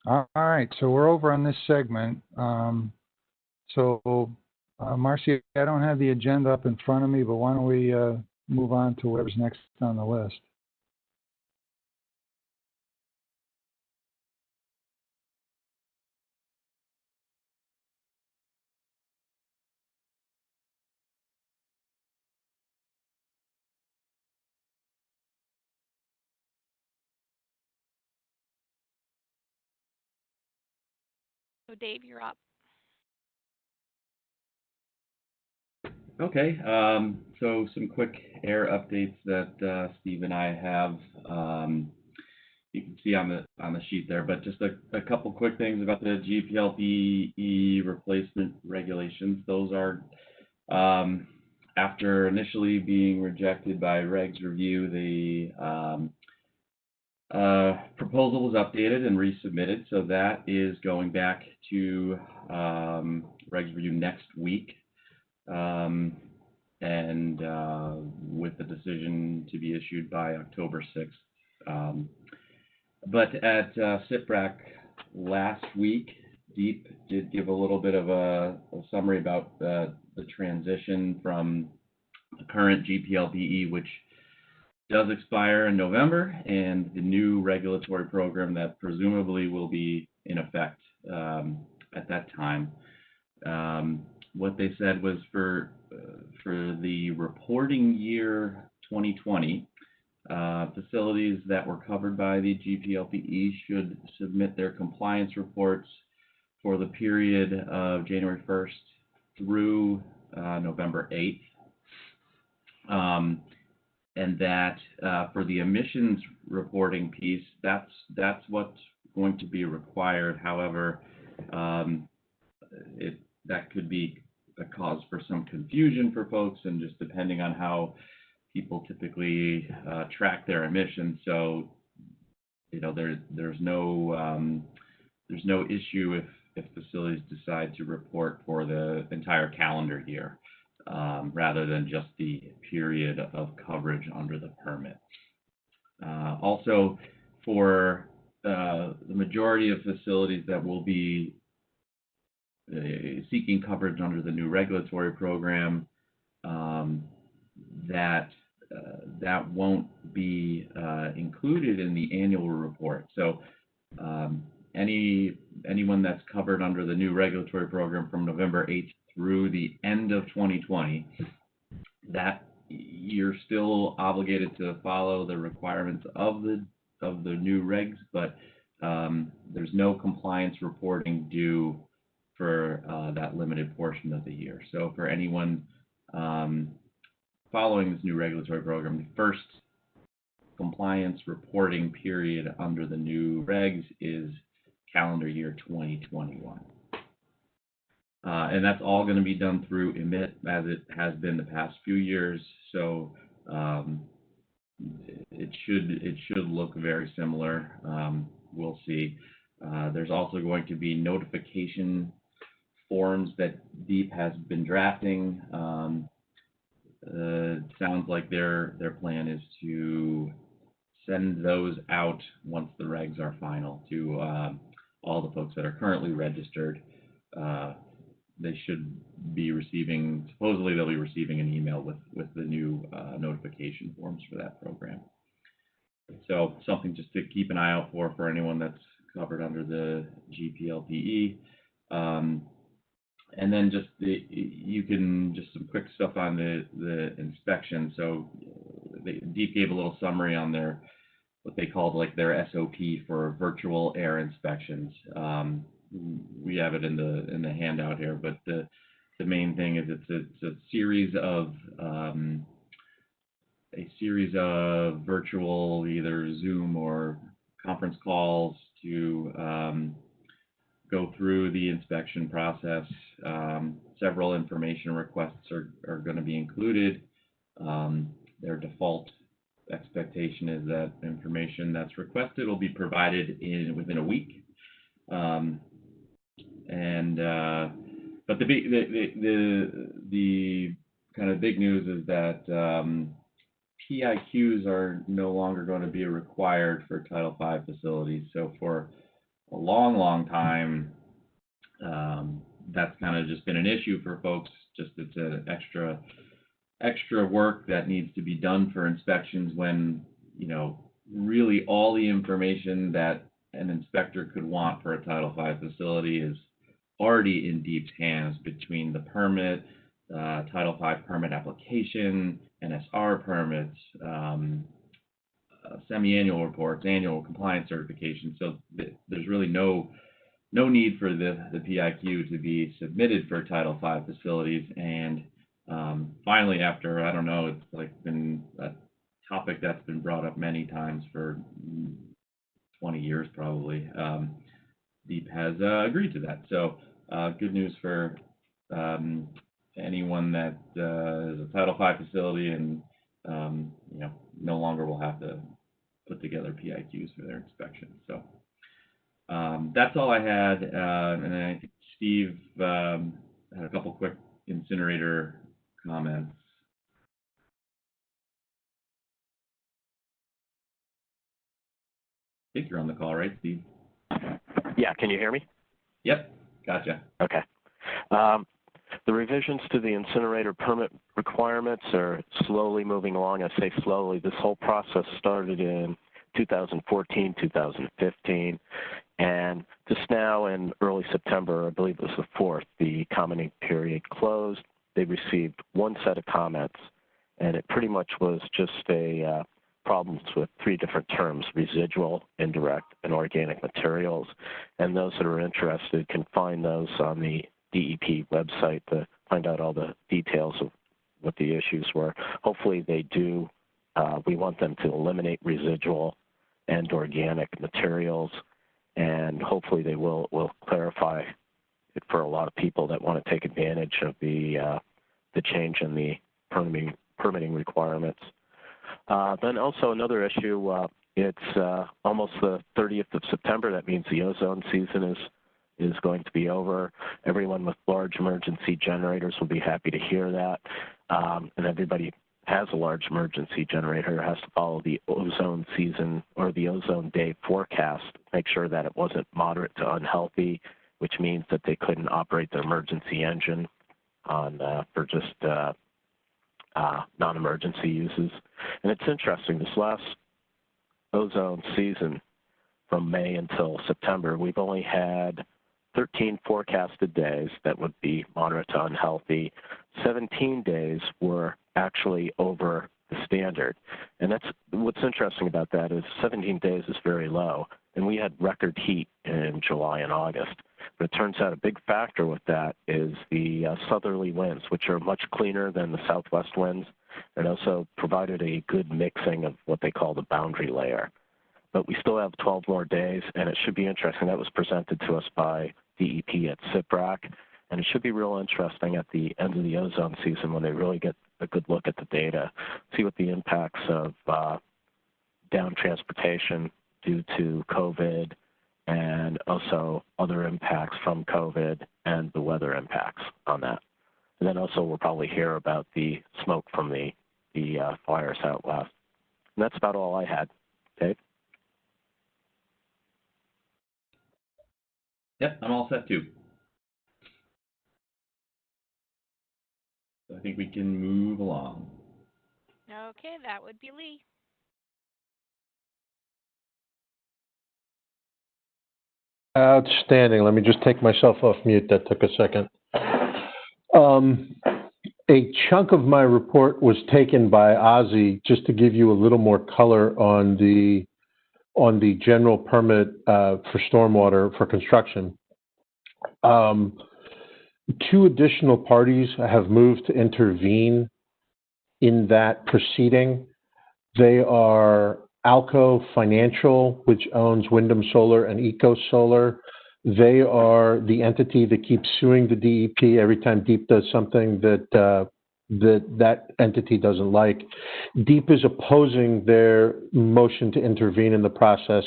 [SPEAKER 10] All right, so we're over on this segment. Marcy, I don't have the agenda up in front of me, but why don't we move on to whatever's next on the list?
[SPEAKER 11] So Dave, you're up.
[SPEAKER 17] Okay, so some quick air updates that Steve and I have. You can see on the sheet there, but just a couple quick things about the GPLPE replacement regulations. Those are, after initially being rejected by Regs Review, the proposal was updated and resubmitted, so that is going back to Regs Review next week. With the decision to be issued by October 6th. But at SIPRAC last week, Deep did give a little bit of a summary about the transition from the current GPLPE, which does expire in November, and the new regulatory program that presumably will be in effect at that time. What they said was for the reporting year 2020, facilities that were covered by the GPLPE should submit their compliance reports for the period of January 1st through November 8th. And that for the emissions reporting piece, that's what's going to be required. However, that could be a cause for some confusion for folks, and just depending on how people typically track their emissions. So, there's no issue if facilities decide to report for the entire calendar year, rather than just the period of coverage under the permit. Also, for the majority of facilities that will be seeking coverage under the new regulatory program, that won't be included in the annual report. So anyone that's covered under the new regulatory program from November 8th through the end of 2020, that you're still obligated to follow the requirements of the new regs, but there's no compliance reporting due for that limited portion of the year. So for anyone following this new regulatory program, the first compliance reporting period under the new regs is calendar year 2021. And that's all going to be done through EMIT, as it has been the past few years. So it should look very similar. We'll see. There's also going to be notification forms that DEEP has been drafting. Sounds like their plan is to send those out once the regs are final to all the folks that are currently registered they should be receiving, supposedly they'll be receiving an email with the new notification forms for that program. So something just to keep an eye out for anyone that's covered under the GPLPE. And then just some quick stuff on the inspection. So Deep gave a little summary on what they called like their SOP for virtual air inspections. We have it in the handout here, but the main thing is it's a series of virtual, either Zoom or conference calls to go through the inspection process. Several information requests are going to be included. Their default expectation is that information that's requested will be provided within a week. But the kind of big news is that PIQs are no longer going to be required for Title V facilities. So for a long, long time, that's kind of just been an issue for folks. Just it's an extra work that needs to be done for inspections when, really all the information that an inspector could want for a Title V facility is already in Deep's hands between the permit, Title V permit application, NSR permits, semi-annual reports, annual compliance certification. So there's really no need for the PIQ to be submitted for Title V facilities. And finally, after, I don't know, it's like been a topic that's been brought up many times for 20 years probably, Deep has agreed to that. So good news for anyone that is a Title V facility and no longer will have to put together PIQs for their inspection. So that's all I had. And then I think Steve had a couple quick incinerator comments. I think you're on the call, right, Steve?
[SPEAKER 12] Yeah, can you hear me?
[SPEAKER 17] Yep, gotcha.
[SPEAKER 12] Okay. The revisions to the incinerator permit requirements are slowly moving along. I say slowly. This whole process started in 2014, 2015, and just now in early September, I believe it was the 4th, the commenting period closed. They received one set of comments, and it pretty much was just problems with 3 different terms: residual, indirect, and organic materials. And those that are interested can find those on the DEP website to find out all the details of what the issues were. Hopefully they do. We want them to eliminate residual and organic materials, and hopefully they will clarify it for a lot of people that want to take advantage of the change in the permitting requirements. Then also another issue, it's almost the 30th of September. That means the ozone season is going to be over. Everyone with large emergency generators will be happy to hear that. And everybody has a large emergency generator has to follow the ozone season or the ozone day forecast, make sure that it wasn't moderate to unhealthy, which means that they couldn't operate their emergency engine for just non-emergency uses. And it's interesting, this last ozone season from May until September, we've only had 13 forecasted days that would be moderate to unhealthy. 17 days were actually over the standard. And that's what's interesting about that is 17 days is very low. And we had record heat in July and August. But it turns out a big factor with that is the southerly winds, which are much cleaner than the southwest winds, and also provided a good mixing of what they call the boundary layer. But we still have 12 more days, and it should be interesting. That was presented to us by DEP at SIPRAC, and it should be real interesting at the end of the ozone season when they really get a good look at the data, see what the impacts of down transportation due to COVID and also other impacts from COVID and the weather impacts on that. And then also we'll probably hear about the smoke from the fires out west. And that's about all I had. Dave?
[SPEAKER 17] Yep, I'm all set too. So I think we can move along.
[SPEAKER 11] Okay, that would be Lee.
[SPEAKER 15] Outstanding. Let me just take myself off mute. That took a second. A chunk of my report was taken by Ozzy just to give you a little more color on the general permit for stormwater for construction. Two additional parties have moved to intervene in that proceeding. They are Alco Financial, which owns Wyndham Solar and Eco Solar. They are the entity that keeps suing the DEP every time DEEP does something that entity doesn't like. DEEP is opposing their motion to intervene in the process.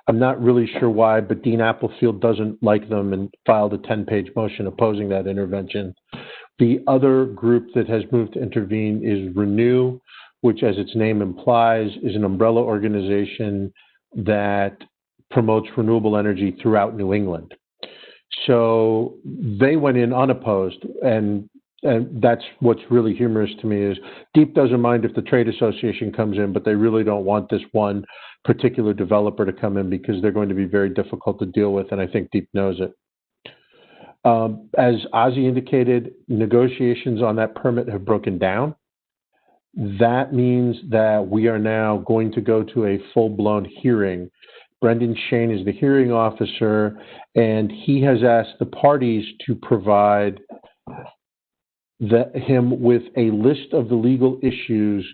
[SPEAKER 15] I'm not really sure why, but Dean Applefield doesn't like them and filed a 10-page motion opposing that intervention. The other group that has moved to intervene is Renew, which, as its name implies, is an umbrella organization that promotes renewable energy throughout New England. So they went in unopposed, and that's what's really humorous to me is DEEP doesn't mind if the trade association comes in, but they really don't want this one particular developer to come in because they're going to be very difficult to deal with, and I think DEEP knows it. As Ozzy indicated, negotiations on that permit have broken down. That means that we are now going to go to a full-blown hearing. Brendan Shane is the hearing officer, and he has asked the parties to provide him with a list of the legal issues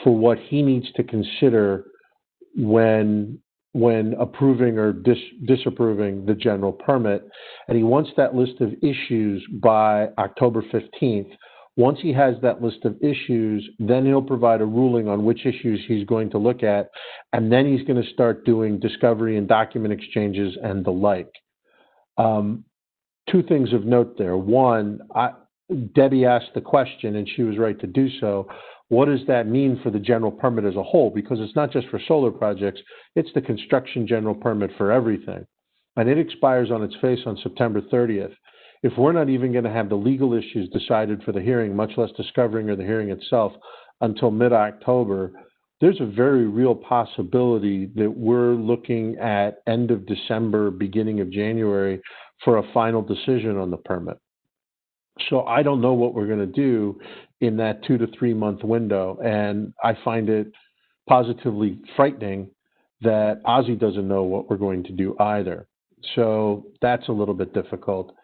[SPEAKER 15] for what he needs to consider when approving or disapproving the general permit. And he wants that list of issues by October 15th. Once he has that list of issues, then he'll provide a ruling on which issues he's going to look at, and then he's going to start doing discovery and document exchanges and the like. Two things of note there. One, Debbie asked the question, and she was right to do so. What does that mean for the general permit as a whole? Because it's not just for solar projects, it's the construction general permit for everything. And it expires on its face on September 30th. If we're not even going to have the legal issues decided for the hearing, much less discovering or the hearing itself, until mid-October, there's a very real possibility that we're looking at end of December, beginning of January for a final decision on the permit. So I don't know what we're going to do in that 2 to 3 month window, and I find it positively frightening that Ozzy doesn't know what we're going to do either. So that's a little bit difficult.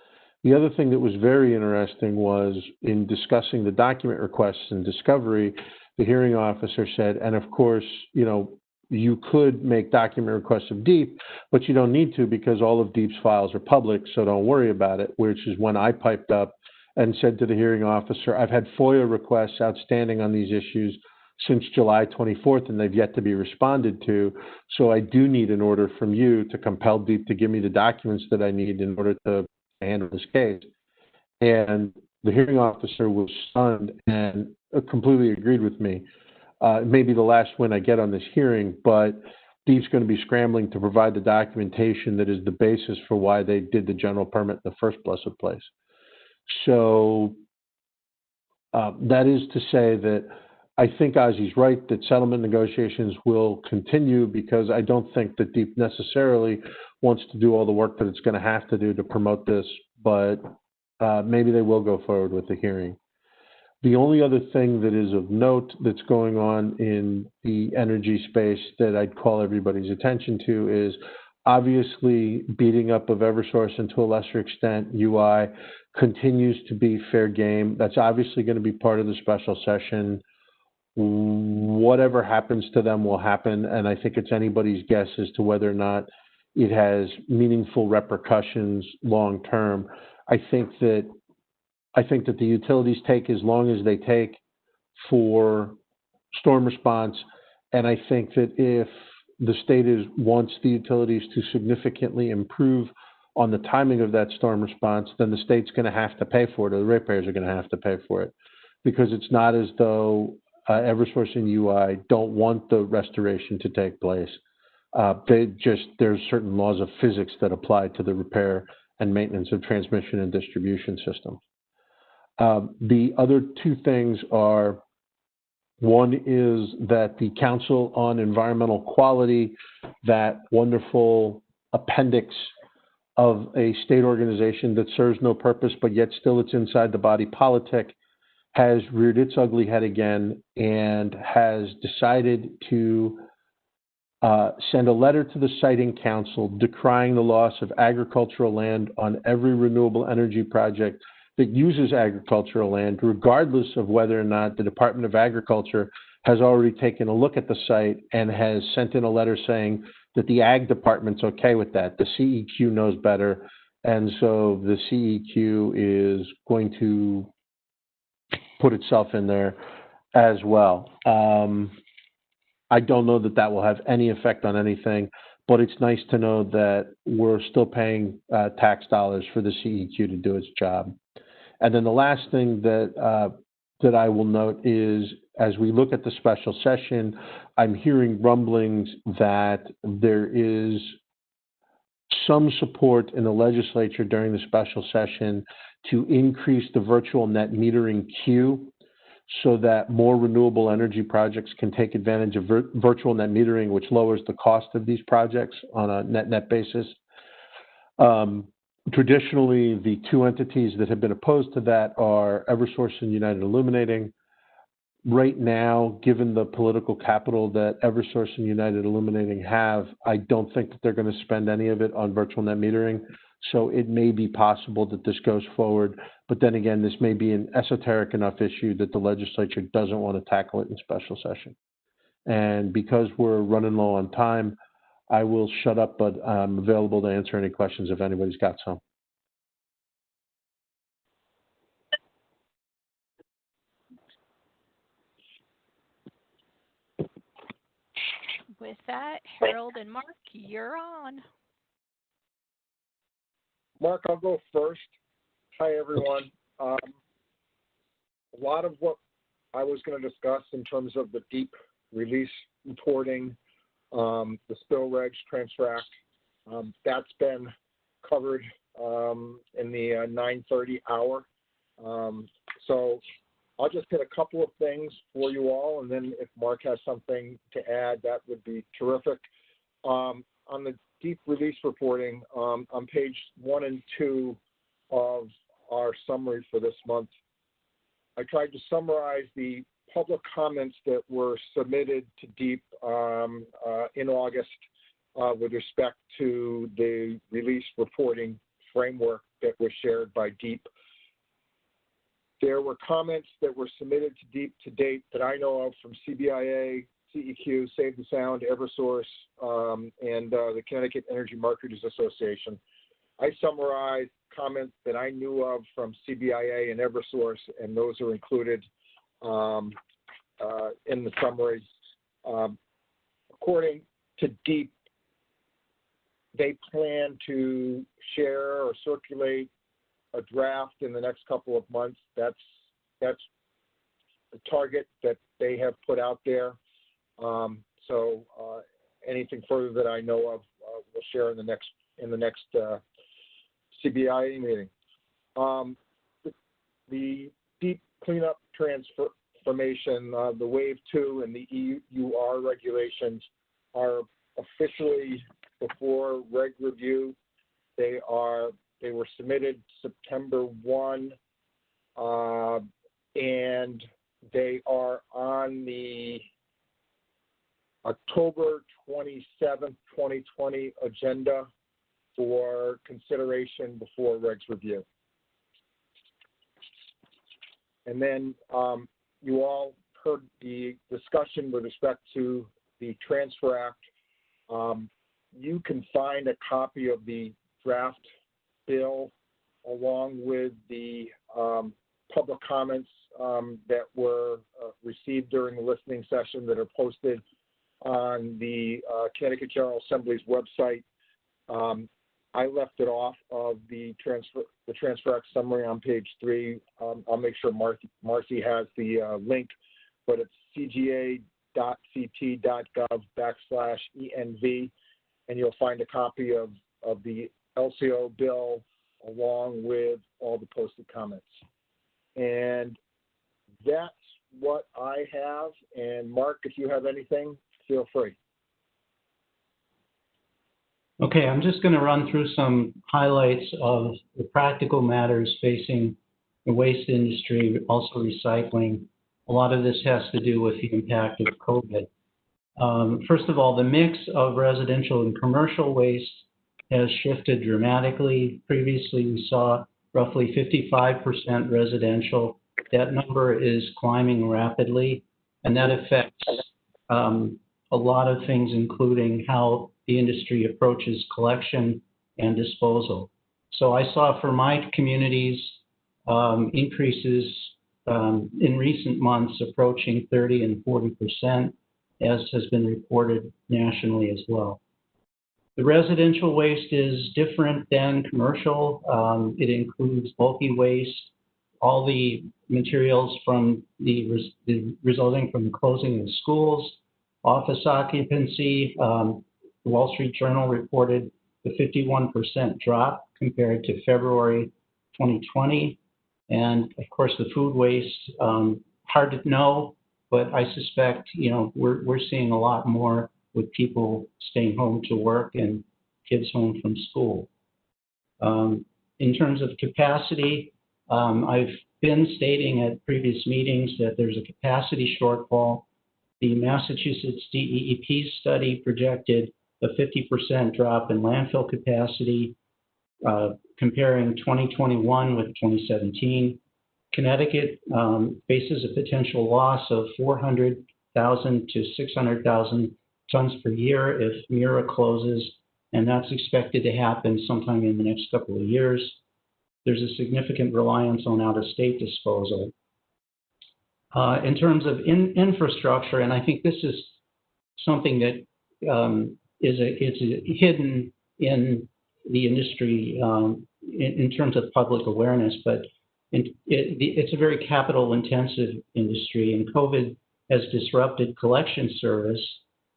[SPEAKER 15] The other thing that was very interesting was in discussing the document requests and discovery, the hearing officer said, and of course, you could make document requests of DEEP, but you don't need to because all of DEEP's files are public, so don't worry about it, which is when I piped up and said to the hearing officer, I've had FOIA requests outstanding on these issues since July 24th, and they've yet to be responded to. So I do need an order from you to compel DEEP to give me the documents that I need in order to handle this case. And the hearing officer was stunned and completely agreed with me. It may be the last win I get on this hearing, but DEEP's going to be scrambling to provide the documentation that is the basis for why they did the general permit in the first blessed place. So that is to say that I think Ozzy's right that settlement negotiations will continue because I don't think that DEEP necessarily wants to do all the work that it's going to have to do to promote this, but maybe they will go forward with the hearing. The only other thing that is of note that's going on in the energy space that I'd call everybody's attention to is obviously beating up of Eversource and to a lesser extent UI continues to be fair game. That's obviously going to be part of the special session. Whatever happens to them will happen, and I think it's anybody's guess as to whether or not it has meaningful repercussions long term. I think that the utilities take as long as they take for storm response, and I think that if the state wants the utilities to significantly improve on the timing of that storm response, then the state's going to have to pay for it, or the ratepayers are going to have to pay for it, because it's not as though Eversource and UI don't want the restoration to take place. There's certain laws of physics that apply to the repair and maintenance of transmission and distribution systems. The other two things are, one is that the Council on Environmental Quality, that wonderful appendix of a state organization that serves no purpose, but yet still it's inside the body politic, has reared its ugly head again and has decided to send a letter to the Siting Council decrying the loss of agricultural land on every renewable energy project that uses agricultural land, regardless of whether or not the Department of Agriculture has already taken a look at the site and has sent in a letter saying that the Ag Department's okay with that. The CEQ knows better, and so the CEQ is going to put itself in there as well. I don't know that that will have any effect on anything, but it's nice to know that we're still paying tax dollars for the CEQ to do its job. And then the last thing that that I will note is, as we look at the special session, I'm hearing rumblings that there is some support in the legislature during the special session to increase the virtual net metering queue so that more renewable energy projects can take advantage of virtual net metering, which lowers the cost of these projects on a net basis. Traditionally, the two entities that have been opposed to that are Eversource and United Illuminating. Right now, given the political capital that Eversource and United Illuminating have, I don't think that they're going to spend any of it on virtual net metering. So it may be possible that this goes forward. But then again, this may be an esoteric enough issue that the legislature doesn't want to tackle it in special session. And because we're running low on time, I will shut up, but I'm available to answer any questions if anybody's got some.
[SPEAKER 11] With that, Harold and Mark, you're on.
[SPEAKER 5] Mark, I'll go first. Hi, everyone. A lot of what I was going to discuss in terms of the deep release reporting, the spill regs transfer act, that's been covered in the 9:30 hour. So I'll just hit a couple of things for you all, and then if Mark has something to add, that would be terrific. On the deep release reporting, on page 1 and 2 of our summary for this month, I tried to summarize the public comments that were submitted to DEEP in August with respect to the release reporting framework that was shared by DEEP. There were comments that were submitted to DEEP to date that I know of from CBIA, CEQ, Save the Sound, Eversource, and the Connecticut Energy Marketers Association. I summarized comments that I knew of from CBIA and Eversource, and those are included in the summary. According to DEEP, they plan to share or circulate a draft in the next couple of months. That's the target that they have put out there. So anything further that I know of, we'll share in the next CBIA meeting. The deep cleanup transformation, the Wave 2 and the EUR regulations are officially before reg review. They were submitted September 1, and they are on the October 27th, 2020 agenda for consideration before regs review. And then you all heard the discussion with respect to the Transfer Act. You can find a copy of the draft bill along with the public comments that were received during the listening session that are posted on the Connecticut General Assembly's website. I left it off of the Transfer Act summary on page 3. I'll make sure Marcy has the link, but it's cga.ct.gov/ENV, and you'll find a copy of the LCO bill along with all the posted comments. And that's what I have. And Mark, if you have anything, feel free.
[SPEAKER 18] Okay, I'm just going to run through some highlights of the practical matters facing the waste industry, also recycling. A lot of this has to do with the impact of COVID. First of all, the mix of residential and commercial waste has shifted dramatically. Previously, we saw roughly 55% residential. That number is climbing rapidly, and that affects a lot of things, including how the industry approaches collection and disposal. So I saw for my communities increases in recent months approaching 30 and 40%, as has been reported nationally as well. The residential waste is different than commercial. It includes bulky waste, all the materials from resulting from the closing of schools, office occupancy. The Wall Street Journal reported a 51% drop compared to February 2020. And of course, the food waste, hard to know, but I suspect, we're seeing a lot more with people staying home to work and kids home from school. In terms of capacity, I've been stating at previous meetings that there's a capacity shortfall. The Massachusetts DEEP study projected a 50% drop in landfill capacity, comparing 2021 with 2017. Connecticut faces a potential loss of 400,000 to 600,000 tons per year if Mira closes, and that's expected to happen sometime in the next couple of years. There's a significant reliance on out-of-state disposal. In terms of infrastructure, and I think this is something that is hidden in the industry in terms of public awareness, but it's a very capital-intensive industry, and COVID has disrupted collection service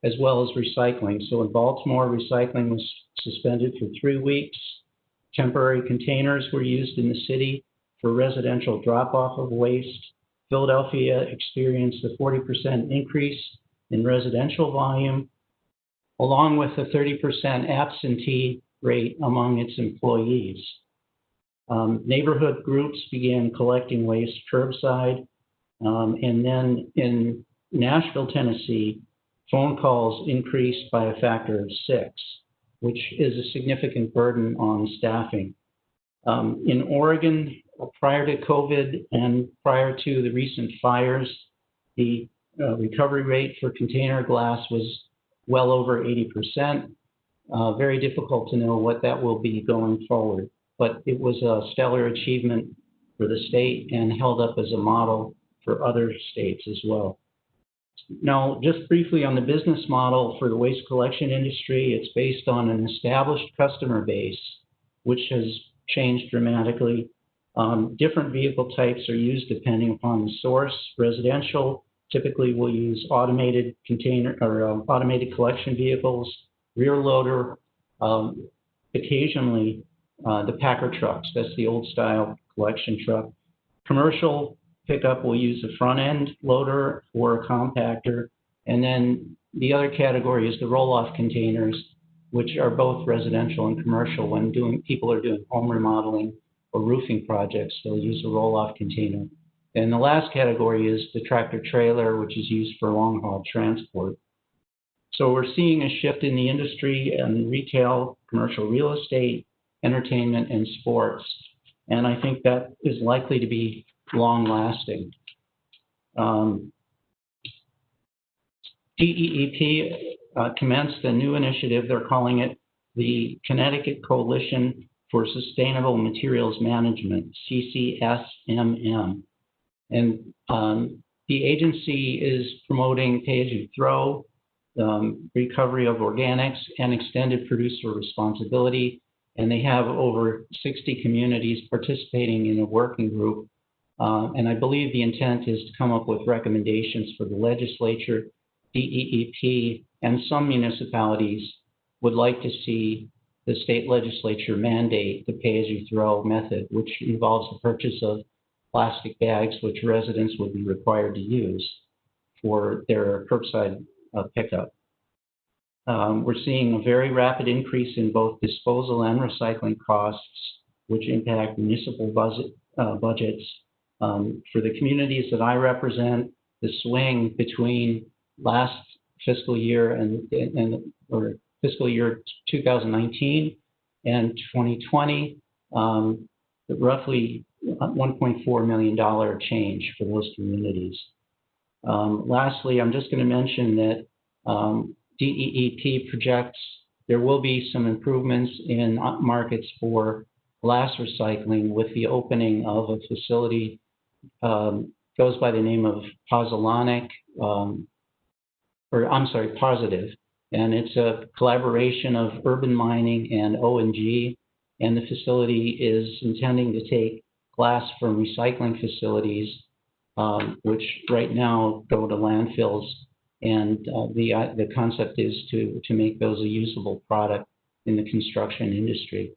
[SPEAKER 18] as well as recycling. So in Baltimore, recycling was suspended for 3 weeks. Temporary containers were used in the city for residential drop-off of waste. Philadelphia experienced a 40% increase in residential volume, along with a 30% absentee rate among its employees. Neighborhood groups began collecting waste curbside, and then in Nashville, Tennessee, phone calls increased by a factor of 6, which is a significant burden on staffing. In Oregon, prior to COVID and prior to the recent fires, the recovery rate for container glass was well over 80%. Very difficult to know what that will be going forward, but it was a stellar achievement for the state and held up as a model for other states as well. Now, just briefly on the business model for the waste collection industry, it's based on an established customer base, which has changed dramatically. Different vehicle types are used depending upon the source. Residential typically will use automated container or automated collection vehicles, rear loader, occasionally the Packer trucks. That's the old style collection truck. Commercial pickup will use a front end loader or a compactor. And then the other category is the roll-off containers, which are both residential and commercial. When people are doing home remodeling or roofing projects, they'll use a roll-off container. And the last category is the tractor trailer, which is used for long-haul transport. So we're seeing a shift in the industry and retail, commercial real estate, entertainment, and sports. And I think that is likely to be long-lasting. DEEP commenced a new initiative. They're calling it the Connecticut Coalition for Sustainable Materials Management, CCSMM. And the agency is promoting pay-as-you-throw, recovery of organics, and extended producer responsibility. And they have over 60 communities participating in a working group. And I believe the intent is to come up with recommendations for the legislature. DEEP and some municipalities would like to see the state legislature mandate the pay-as-you-throw method, which involves the purchase of plastic bags, which residents would be required to use for their curbside pickup. We're seeing a very rapid increase in both disposal and recycling costs, which impact municipal budgets. For the communities that I represent, the swing between last fiscal year or fiscal year 2019 and 2020, roughly $1.4 million change for those communities. Lastly, I'm just going to mention that DEEP projects there will be some improvements in markets for glass recycling with the opening of a facility, goes by the name of Positive, and it's a collaboration of urban mining and O&G, and the facility is intending to take glass from recycling facilities, which right now go to landfills, and the concept is to make those a usable product in the construction industry.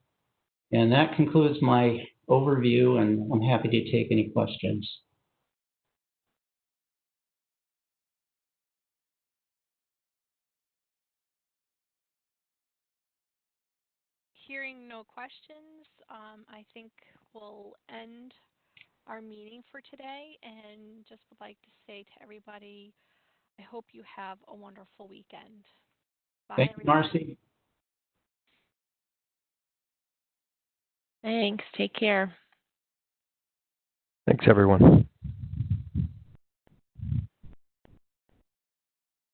[SPEAKER 18] And that concludes my overview, and I'm happy to take any questions.
[SPEAKER 11] Hearing no questions, I think we'll end our meeting for today, and just would like to say to everybody, I hope you have a wonderful weekend. Bye,
[SPEAKER 18] Thank you, Marcy.
[SPEAKER 2] Thanks. Take care.
[SPEAKER 19] Thanks, everyone.